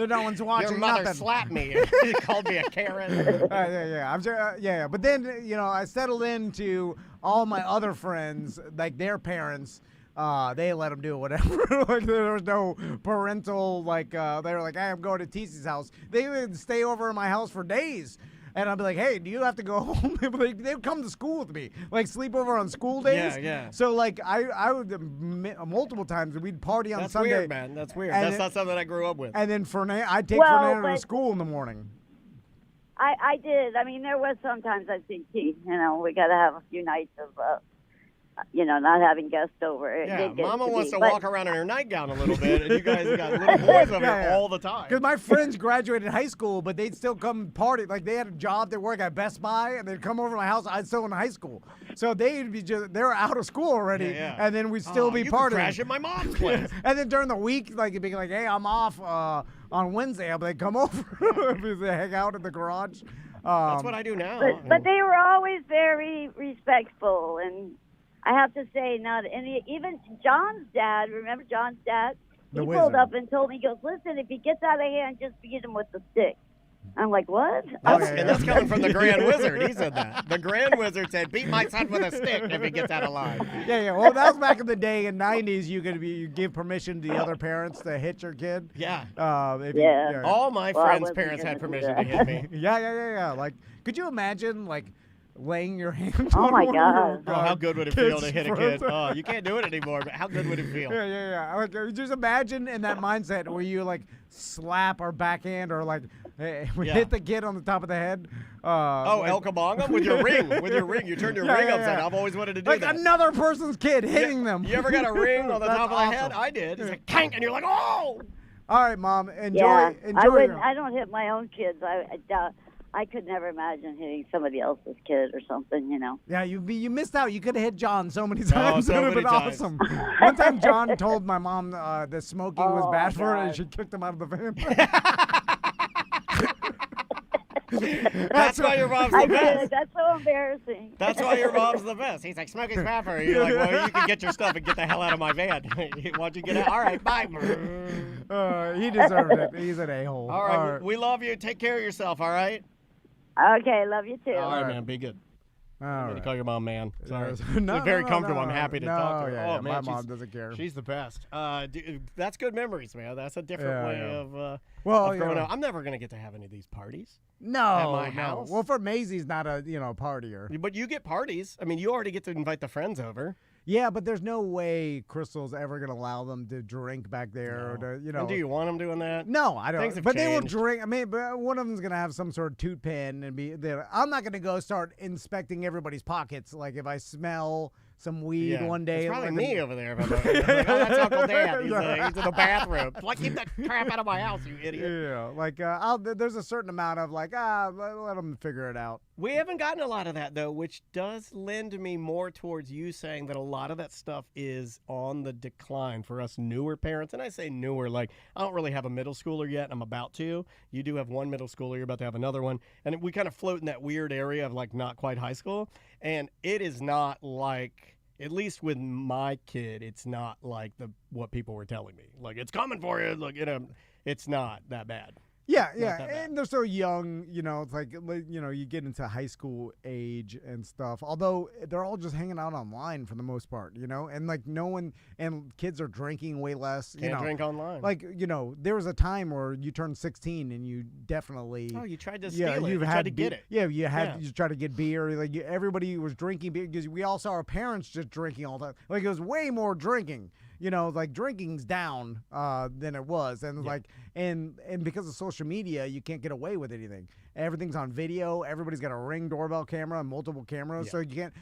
No one's watching. Your mother nothing. slapped me. She called me a Karen. I'm sure, But then, I settled into all my other friends, like their parents. They let them do whatever. Like there was no parental, they were like, hey, I'm going to TC's house. They would stay over in my house for days. and I'll be like, hey, do you have to go home? They would come to school with me, like sleep over on school days. Yeah. So like I would multiple times we'd party on That's Sunday. weird, man. That's weird. And That's not something I grew up with. And then I'd take Well, Fernando to but- school in the morning. I did. I mean, there was sometimes I think, we got to have a few nights of, not having guests over. It Yeah, did get Mama to wants be, to but- walk around in her nightgown a little bit, and you guys got little boys over here all the time. Because my friends graduated high school, but they'd still come party. Like they had a job, they work at Best Buy, and they'd come over to my house. I'd still in high school, so they'd be they're out of school already, Yeah. and then we'd still be you could partying. crash at my mom's place. And then during the week, like it'd be like, hey, I'm off on Wednesday. I'll be like, come over, because they hang out in the garage. That's what I do now. But they were always very respectful, and I have to say, even John's dad. Remember John's dad? The He wizard. pulled up and told me, he goes, "Listen, if he gets out of hand, just beat him with the stick." I'm like, what? And that's coming from the Grand Wizard. He said that. The Grand Wizard said, beat my son with a stick if he gets out of line. Yeah. Well, that was back in the day in '90s. You give permission to the other parents to hit your kid. Yeah. Yeah. All my Well, I friends' wasn't parents gonna had do permission to that. hit me. Yeah. Like, could you imagine like laying your hands Oh on my one of your, God. Oh, how good would it feel to kids' hit a friends? kid? Oh, you can't do it anymore, but how good would it feel? Yeah. Like, just imagine in that mindset where you like slap or backhand or like hit the kid on the top of the head. El Kabonga with your ring. With your ring. You turned your ring upside down. I've always wanted to do like that. another person's kid hitting them. You ever got a ring on the That's top of the head? awesome. I did. It's like, kank, and you're like, oh! All right, Mom. Enjoy. Yeah, Enjoy. I wouldn't. your- I don't hit my own kids. I could never imagine hitting somebody else's kid or something. Yeah, you missed out. You could have hit John so many times. so it would have many been times. awesome. One time, John told my mom that smoking was Oh, bad for her, and God. she kicked him out of the van. That's why your mom's I the did. best. That's so embarrassing. That's why your mom's the best. He's like, smoking's bad for you. You're like, well, you can get your stuff and get the hell out of my van. Why'd you get out? All right, bye. He deserved it. He's an a-hole. All right, we love you. Take care of yourself, all right? Okay, love you too. All right, man. Be good. All I'm going right. to call your mom, man. Sorry. No, She's very no, comfortable. no. I'm happy to No, talk to her. yeah, Oh, man, my mom she's- doesn't care. She's the best. That's good memories, man. That's a different way Yeah. of Well, growing yeah. up. I'm never going to get to have any of these parties. No, At my no. house? Well, for Maisie's not a partier. But you get parties. I mean, you already get to invite the friends over. Yeah, but there's no way Crystal's ever gonna allow them to drink back there. Or to, And do you want them doing that? No, I don't. Things have But they will changed. drink. I mean, but one of them's gonna have some sort of toot pen and be there. I'm not gonna go start inspecting everybody's pockets. Like if I smell some weed one day, It's probably like, me over there. If I'm like, oh, that's Uncle Dan. He's in the bathroom. Like, keep that crap out of my house, you idiot. Yeah, like there's a certain amount of like let them figure it out. We haven't gotten a lot of that, though, which does lend me more towards you saying that a lot of that stuff is on the decline for us newer parents. And I say newer, like, I don't really have a middle schooler yet. I'm about to. You do have one middle schooler. You're about to have another one. And we kind of float in that weird area of, like, not quite high school. And it is not like, at least with my kid, it's not like what people were telling me. Like, it's coming for you. Like, it's not that bad. Yeah, that bad. and they're so young, it's like, you get into high school age and stuff. Although they're all just hanging out online for the most part, and like no one, and kids are drinking way less. Can't drink online. Like, there was a time where you turned 16 and you definitely. Oh, you tried to steal it. You tried to get it. Yeah, you tried to get beer. Like everybody was drinking beer because we all saw our parents just drinking all the time. Like it was way more drinking. Like drinking's down than it was, and like and because of social media, you can't get away with anything. Everything's on video. Everybody's got a Ring doorbell camera and multiple cameras, so you can't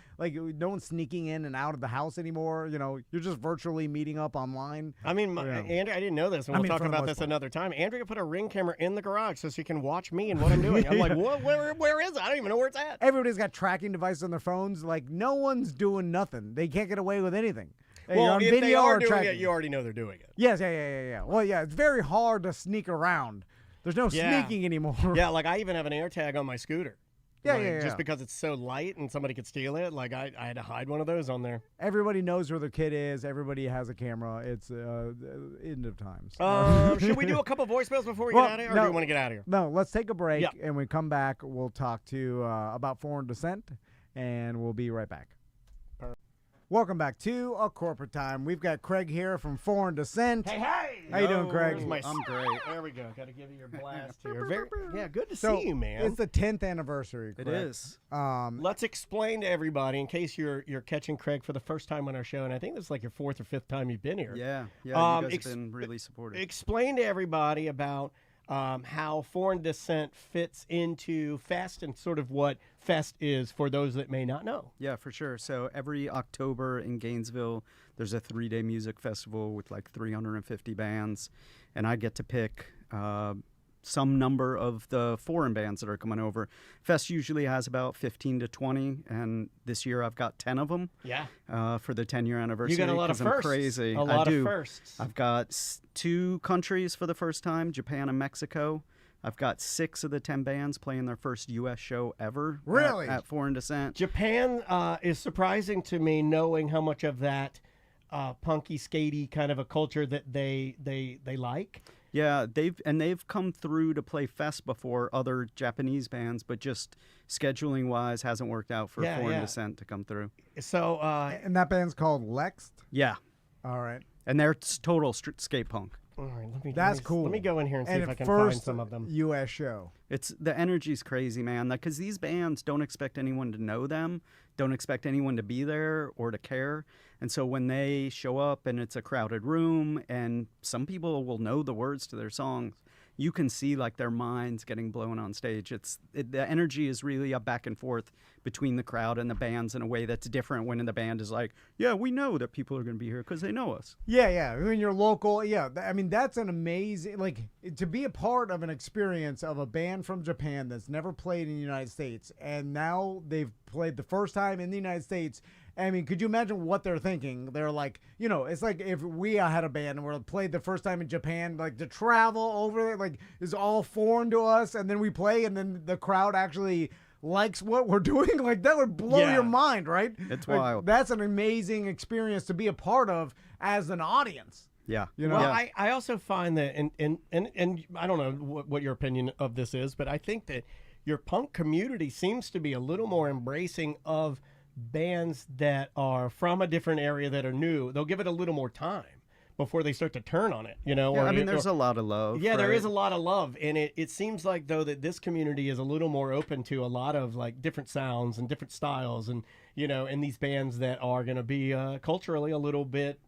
no one's sneaking in and out of the house anymore. You're just virtually meeting up online. I mean, Andrea, I didn't know this, and we'll talk for the about most this part. another time. Andrea put a Ring camera in the garage so she can watch me and what I'm doing. I'm like, what? Where is it? I don't even know where it's at. Everybody's got tracking devices on their phones. Like no one's doing nothing. They can't get away with anything. You're Well, on if video they are or doing tracking. it, you already know they're doing it. Yes, yeah. Well, yeah, it's very hard to sneak around. There's no sneaking anymore. Yeah, like I even have an AirTag on my scooter. Yeah, Like, yeah. Just because it's so light and somebody could steal it, like I had to hide one of those on there. Everybody knows where their kid is. Everybody has a camera. It's end of times. Should we do a couple voicemails before we Well, get out of here, or no. do you want to get out of here? No, let's take a break, Yeah. and when we come back, we'll talk to about foreign descent, and we'll be right back. Welcome back to A Corporate Time. We've got Craig here from Foreign Descent. Hey, hey! How you doing, Craig? I'm great. There we go. Got to give you your blast here. Yeah, good to So, see you, man. It's the 10th anniversary, It Craig. is. Let's explain to everybody, in case you're catching Craig for the first time on our show, and I think this is like your 4th or 5th time you've been here. Yeah. You guys have been really supportive. Explain to everybody about how Foreign Descent fits into Fest and sort of what Fest is for those that may not know. Yeah, for sure. So every October in Gainesville, there's a 3-day music festival with like 350 bands, and I get to pick some number of the foreign bands that are coming over. Fest usually has about 15 to 20, and this year I've got 10 of them. Yeah. For the 10-year anniversary. You got a lot of 'cause I'm firsts. crazy. A lot I of do. firsts. I've got 2 countries for the first time, Japan and Mexico. I've got 6 of the 10 bands playing their first U.S. show ever. Really? At Foreign Descent. Japan is surprising to me, knowing how much of that punky, skatey kind of a culture that they like. Yeah, they've come through to play Fest before, other Japanese bands, but just scheduling wise hasn't worked out for Foreign Descent to come through. So And that band's called Lext? Yeah, All right. and they're total skate punk. all right, That's cool. Let me go in here and see And if I can first find some of them. U.S. show. It's the energy's crazy, man. Like, because these bands don't expect anyone to know them, don't expect anyone to be there or to care. And so when they show up and it's a crowded room, and some people will know the words to their songs, you can see like their minds getting blown on stage. The energy is really a back and forth between the crowd and the bands in a way that's different when the band is like, yeah, we know that people are going to be here because they know us. Yeah. When you're local, I mean, that's an amazing, like, to be a part of an experience of a band from Japan that's never played in the United States, and now they've played the first time in the United States. I mean, could you imagine what they're thinking? They're like, it's like if we had a band and we played the first time in Japan, like to travel over there, like is all foreign to us, and then we play, and then the crowd actually likes what we're doing. Like that would blow your mind, right? It's like, wild. That's an amazing experience to be a part of as an audience. Yeah. Well, I also find that, and I don't know what your opinion of this is, but I think that your punk community seems to be a little more embracing of bands that are from a different area that are new. They'll give it a little more time before they start to turn on it, Yeah, I mean, there's a lot of love. Yeah, there right? is a lot of love, and it seems like, though, that this community is a little more open to a lot of like different sounds and different styles, and and these bands that are going to be culturally a little bit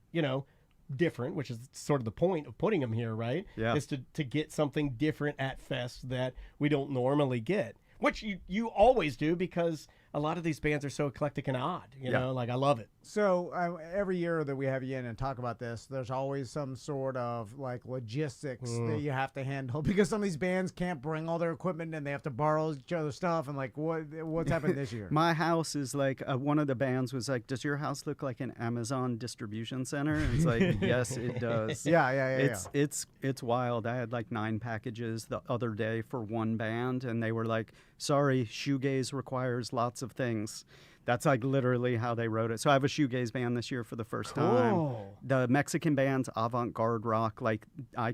different, which is sort of the point of putting them here, right? Yeah. Is to get something different at Fest that we don't normally get, which you always do, because a lot of these bands are so eclectic and odd, you know, like I love it. So every year that we have you in and talk about this, there's always some sort of like logistics that you have to handle, because some of these bands can't bring all their equipment and they have to borrow each other's stuff. And like, what's happened this year? My house is like, one of the bands was like, does your house look like an Amazon distribution center? And it's like, yes, it does. Yeah. It's wild. I had like 9 packages the other day for one band, and they were like, sorry, shoegaze requires lots of things. That's like literally how they wrote it. So I have a shoegaze band this year for the first time. The Mexican band's avant-garde rock. Like I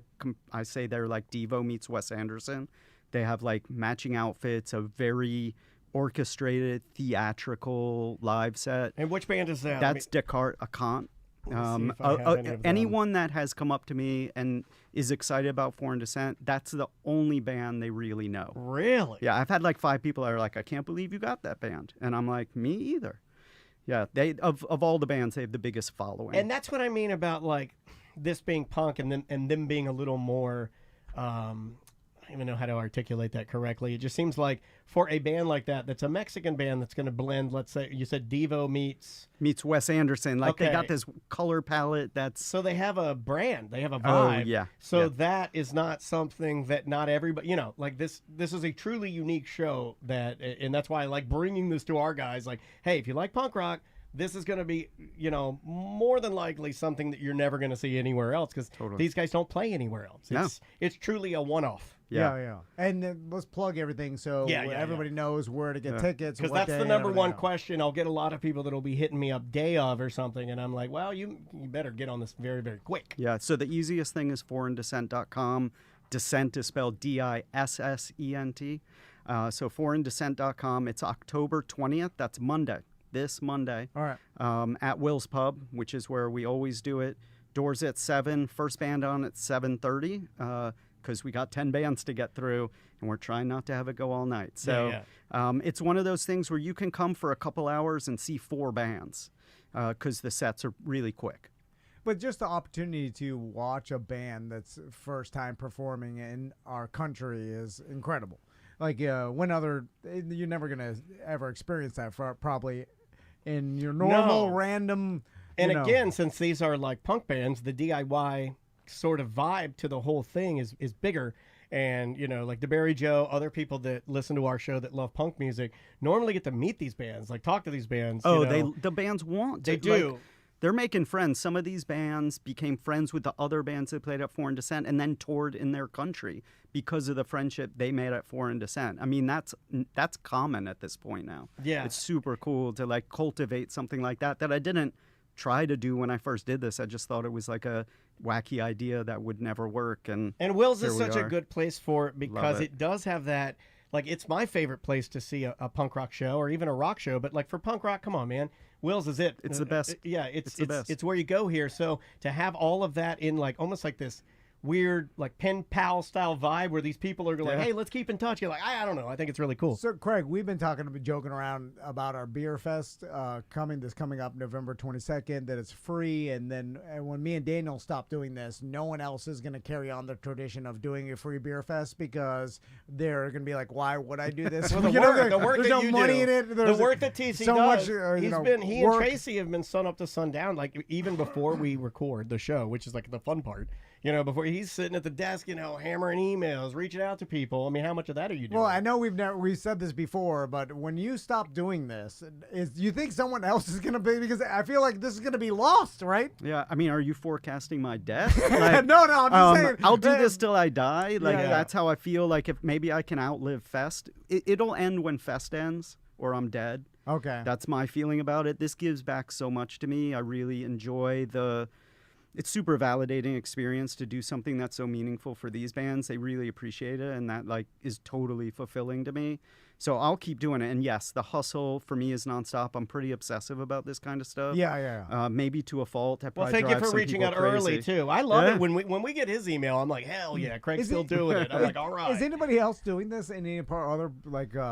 say they're like Devo meets Wes Anderson. They have like matching outfits, a very orchestrated, theatrical live set. And which band is that? That's Descartes Account. Anyone that has come up to me and is excited about Foreign Descent, that's the only band they really know. Really? Yeah, I've had like 5 people that are like, I can't believe you got that band. And I'm like, me either. Yeah, they of all the bands, they have the biggest following. And that's what I mean about like this being punk and them being a little more, I don't even know how to articulate that correctly. It just seems like for a band like that, that's a Mexican band that's going to blend, let's say, you said Devo meets Wes Anderson. Like Okay. they got this color palette that's... So they have a brand, they have a vibe. Oh, yeah. So yeah. that is not something that not everybody, like this is a truly unique show and that's why I like bringing this to our guys. Like, hey, if you like punk rock, this is going to be, more than likely something that you're never going to see anywhere else, because these guys don't play anywhere else. It's truly a one-off. Yeah. And then let's plug everything so everybody knows where to get tickets. Because that's the number one question. I'll get a lot of people that'll be hitting me up day of or something, and I'm like, well, you better get on this very, very quick. Yeah, so the easiest thing is foreigndescent.com. Descent is spelled DISSENT. So foreigndescent.com. It's October 20th. That's Monday. this Monday. All right. At Will's Pub, which is where we always do it. Doors at 7, first band on at 7:30, because we got 10 bands to get through, and we're trying not to have it go all night. So it's one of those things where you can come for a couple hours and see 4 bands, because the sets are really quick. But just the opportunity to watch a band that's first time performing in our country is incredible. Like you're never gonna ever experience that probably in your normal random. And again, since these are like punk bands, the DIY sort of vibe to the whole thing is bigger. And, like DeBerry Joe, other people that listen to our show that love punk music normally get to meet these bands, like talk to these bands. The bands want to. They do. Like, they're making friends. Some of these bands became friends with the other bands that played at Foreign Descent and then toured in their country because of the friendship they made at Foreign Descent. I mean, that's common at this point now. Yeah. It's super cool to like cultivate something like that I didn't try to do when I first did this. I just thought it was like a wacky idea that would never work. And Will's is such a good place for it because it does have that. Like, it's my favorite place to see a punk rock show or even a rock show. But like for punk rock, come on, man. Will's is it. It's the best. Yeah, it's the best. It's where you go here. So to have all of that in like almost like this weird like pen pal style vibe where these people are like, hey, let's keep in touch. You're like, I don't know. I think it's really cool. So Craig, we've been joking around about our beer fest coming up November 22nd, that it's free. And then when me and Daniel stop doing this, no one else is going to carry on the tradition of doing a free beer fest because they're going to be like, why would I do this? Well, the work there's that no you money do, in it. The work that TC so does. Much, he and Tracy have been sun up to sundown, like even before we record the show, which is like the fun part. Before he's sitting at the desk, hammering emails, reaching out to people. I mean, how much of that are you doing? Well, I know we've said this before, but when you stop doing this, you think someone else is going to be, because I feel like this is going to be lost, right? Yeah, I mean, are you forecasting my death? Like, no, I'm just saying. I'll do this till I die. Like, Yeah. that's how I feel. Like, if maybe I can outlive Fest, it'll end when Fest ends or I'm dead. Okay. That's my feeling about it. This gives back so much to me. I really enjoy it's super validating experience to do something that's so meaningful for these bands. They really appreciate it, and that like is totally fulfilling to me. So I'll keep doing it. And yes, the hustle for me is nonstop. I'm pretty obsessive about this kind of stuff. Yeah. Maybe to a fault. Well, thank you for reaching out early too. I love it when we get his email. I'm like, hell yeah, Craig's still doing it. I'm like, all right. Is anybody else doing this in any other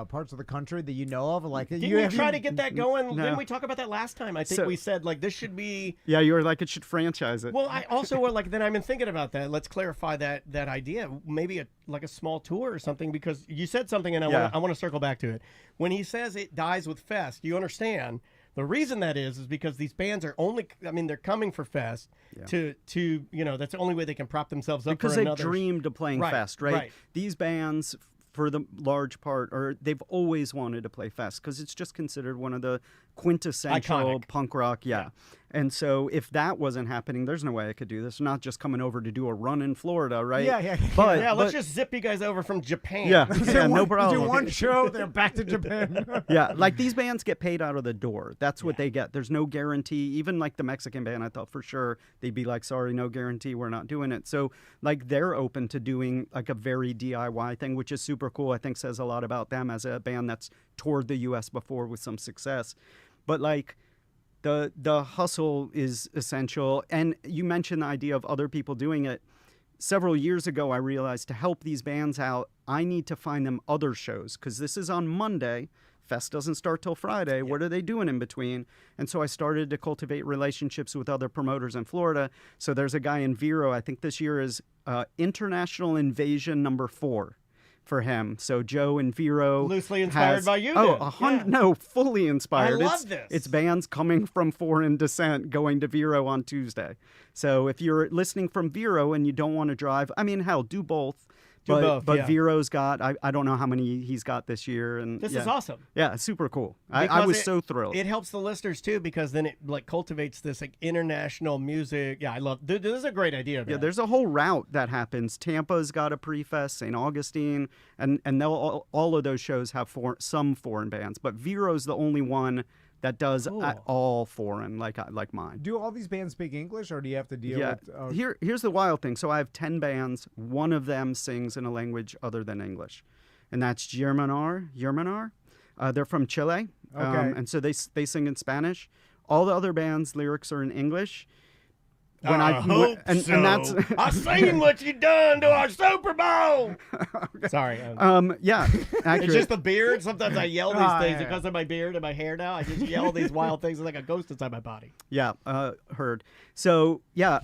parts of the country that you know of? Like, didn't we try to get that going? No. Didn't we talk about that last time? I think we said like this should be. Yeah, you were like, it should franchise it. Well, I also were like, then I've been thinking about that. Let's clarify that idea. Maybe a small tour or something, because you said something, and I want to circle back to it. When he says it dies with Fest, you understand the reason that is because these bands are they're coming for Fest to that's the only way they can prop themselves up because for they've dreamed of playing Fest, right? These bands, for the large part, they've always wanted to play Fest because it's just considered one of the quintessential iconic punk rock. Yeah. And so if that wasn't happening, there's no way I could do this. Not just coming over to do a run in Florida, right? Yeah. But let's just zip you guys over from Japan. Yeah, no problem. Do one show, they're back to Japan. Yeah, like these bands get paid out of the door. That's what they get. There's no guarantee. Even like the Mexican band, I thought for sure they'd be like, sorry, no guarantee, we're not doing it. So like they're open to doing like a very DIY thing, which is super cool. I think says a lot about them as a band that's toured the U.S. before with some success. But like the hustle is essential. And you mentioned the idea of other people doing it. Several years ago, I realized to help these bands out, I need to find them other shows because this is on Monday. Fest doesn't start till Friday. What are they doing in between? And so I started to cultivate relationships with other promoters in Florida. So there's a guy in Vero. I think this year is International Invasion number 4. For him. So Joe and Vero loosely inspired by you. No, fully inspired. I love this. It's bands coming from Foreign Descent going to Vero on Tuesday. So if you're listening from Vero and you don't want to drive, I mean, hell, do both. But Vero's got, I don't know how many he's got this year. And this is awesome. Yeah, super cool. I was so thrilled. It helps the listeners too, because then it like cultivates this like international music. Yeah, I love this is a great idea, man. Yeah, there's a whole route that happens. Tampa's got a pre-fest, St. Augustine, and they'll all of those shows have some foreign bands, but Vero's the only one that does all foreign, like mine. Do all these bands speak English, or do you have to deal with... Here's the wild thing. So I have 10 bands. One of them sings in a language other than English, and that's Germanar. They're from Chile. Okay. And so they sing in Spanish. All the other bands' lyrics are in English. And that's I seen what you done to our Super Bowl. Sorry. Yeah, accurate. It's just the beard. Sometimes I yell these things because of my beard and my hair now. I just yell these wild things like a ghost inside my body. Yeah, heard. So, yeah,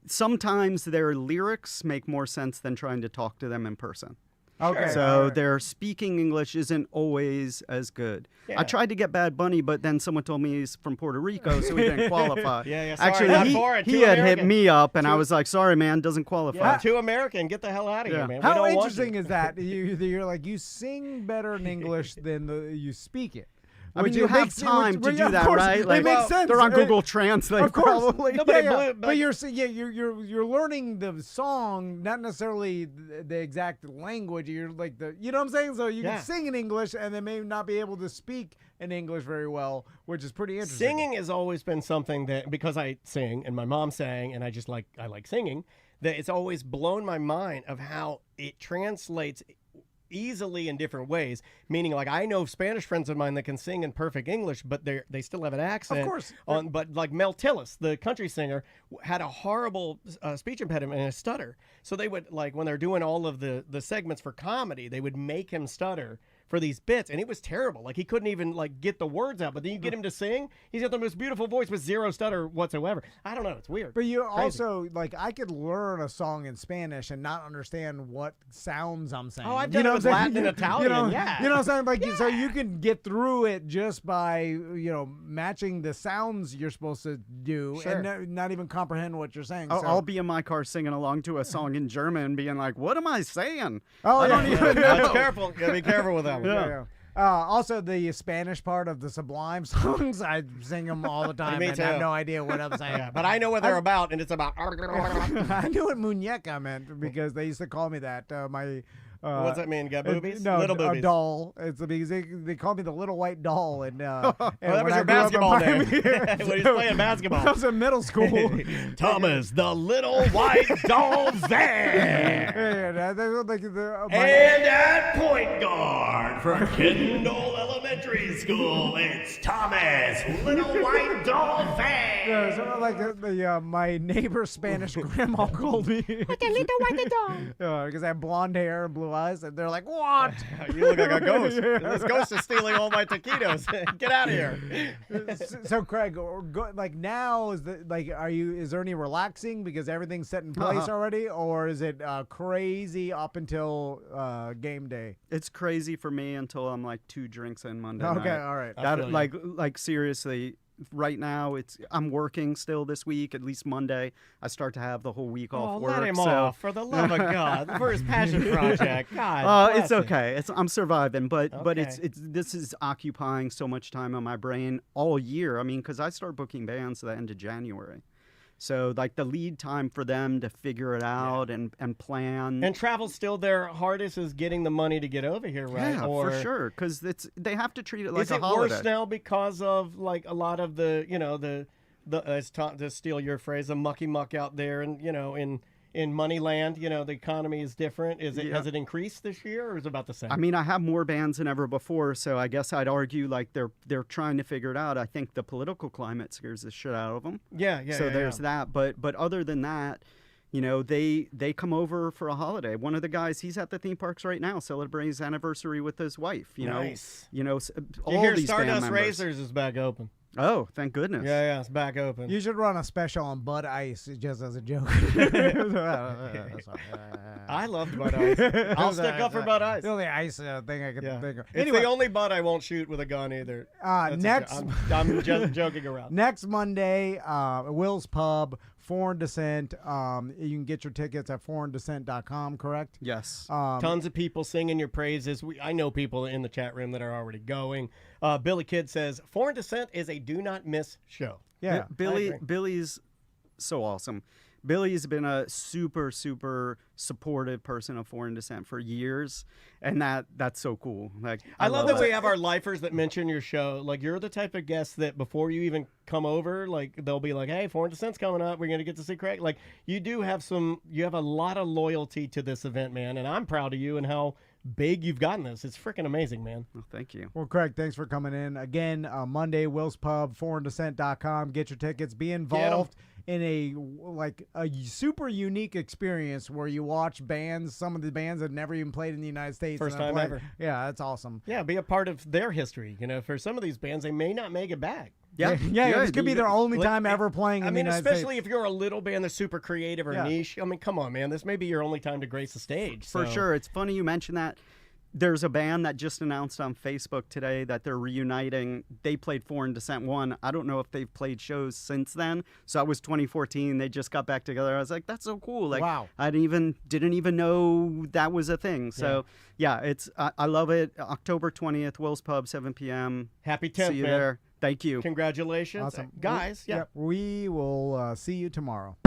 sometimes their lyrics make more sense than trying to talk to them in person. Okay. So their speaking English isn't always as good. Yeah. I tried to get Bad Bunny, but then someone told me he's from Puerto Rico, so he didn't qualify. Yeah, sorry, Actually, not for it. he Too had hit American. me up, and I was like, sorry, man, doesn't qualify. Yeah, too American. Get the hell out of here, man. We How don't want interesting you. is that? You're like, you sing better in English than you speak it. I mean, Which you it have makes- time which- to yeah, do of that, course, right? It makes sense. They're on Google Translate, Of course. probably. No, but Yeah, but- but you're learning the song, not necessarily the exact language. You're like you know what I'm saying? So you Yeah. can sing in English and then maybe not be able to speak in English very well, which is pretty interesting. Singing has always been something that, because I sing and my mom sang and I like singing, that it's always blown my mind of how it translates easily in different ways. Meaning, like, I know Spanish friends of mine that can sing in perfect English, but they still have an accent. Of course. But like Mel Tillis, the country singer, had a horrible speech impediment and a stutter. So they would, like, when they're doing all of the segments for comedy, they would make him stutter for these bits, and it was terrible. Like, he couldn't even, like, get the words out. But then you get him to sing, he's got the most beautiful voice with zero stutter whatsoever. I don't know, it's weird. But you Crazy. also, like, I could learn a song in Spanish and not understand what sounds I'm saying. Oh, I've You done know it with what I'm saying? Latin and Italian, You know, yeah. You know what I'm saying? Like, so you can get through it just by, matching the sounds you're supposed to do Sure. and not even comprehend what you're saying. I'll, So- I'll be in my car singing along to a song in German, being like, what am I saying? Oh, I yeah. don't even That's know. careful. You gotta be careful with that one. Yeah. Also, the Spanish part of the Sublime songs, I sing them all the time Me and I have too. no idea what I'm saying. Yeah, but I know what they're about, and it's about. I knew what muñeca meant because they used to call me that. What's that mean? Got boobies? No, Little a boobies. doll. It's because they call me the little white doll. And, Oh, that was your basketball name. When he was playing basketball. When I was in middle school. Thomas, the little white doll van. And at point guard for Kendall Elementary School, it's Thomas, little white doll van. Yeah, something like my neighbor's Spanish grandma called me. What the little white doll? Because I have blonde hair and blue eyes, and they're like, "What? You look like a ghost. This ghost is stealing all my taquitos. Get out of here." So, Craig, now is is there any relaxing because everything's set in place already, or is it crazy up until game day? It's crazy for me until I'm like 2 drinks in Monday Okay, night. all right. I feel That you. like seriously, right now I'm working still this week. At least Monday, I start to have the whole week off work. Let him so off, for the love of God, for his passion project. God, it's bless him. okay. I'm surviving, but Okay. this is occupying so much time on my brain all year. I mean, because I start booking bands at the end of January. So, like, the lead time for them to figure it out and plan. And travel's still their hardest is getting the money to get over here, right? Yeah, or for sure. Because they have to treat it like is a it holiday. worse now because of, like, a lot of the, to steal your phrase, the mucky muck out there, and in Moneyland, the economy is different. Has it increased this year, or is it about the same? I mean, I have more bands than ever before, so I guess I'd argue like they're trying to figure it out. I think the political climate scares the shit out of them. yeah. So there's that. But other than that, they come over for a holiday. One of the guys, he's at the theme parks right now celebrating his anniversary with his wife. Nice. All You hear these band Stardust members. Racers is back open. Oh, thank goodness. Yeah, it's back open. You should run a special on Bud Ice just as a joke. I loved Bud Ice. I'll stick up for Bud Ice. The only ice thing I could Yeah. think of. It's the only Bud I won't shoot with a gun either. Next I'm just joking around. next Monday, Will's Pub, Foreign Descent. You can get your tickets at foreigndescent.com, correct? Yes. Tons of people singing your praises. I know people in the chat room that are already going. Billy Kidd says, Foreign Descent is a do not miss show. Yeah. Billy's so awesome. Billy's been a super, super supportive person of Foreign Descent for years, and that's so cool. Like I love that we have our lifers that mention your show. Like, you're the type of guest that before you even come over, like, they'll be like, hey, Foreign Descent's coming up. We're going to get to see Craig. Like, you have a lot of loyalty to this event, man, and I'm proud of you and how big you've gotten this. It's freaking amazing, man. Well, thank you. Well, Craig, thanks for coming in. Again, Monday, Will's Pub, foreigndescent.com. Get your tickets. Be involved in a super unique experience where you watch bands, some of the bands that never even played in the United States. First time ever. Yeah, that's awesome. Yeah, be a part of their history. For some of these bands, they may not make it back. Yeah, this could be their only time ever playing in the United States. Especially if you're a little band that's super creative or niche. I mean, come on, man. This may be your only time to grace the stage. For sure. It's funny you mentioned that. There's a band that just announced on Facebook today that they're reuniting. They played Foreign Descent 1. I don't know if they've played shows since then. So that was 2014. They just got back together. I was like, that's so cool. Like, wow. I didn't even know that was a thing. So yeah, I love it. October 20th, Will's Pub, 7 p.m. Happy 10th, See you man. there. Thank you. Congratulations. Awesome. Guys, we will see you tomorrow.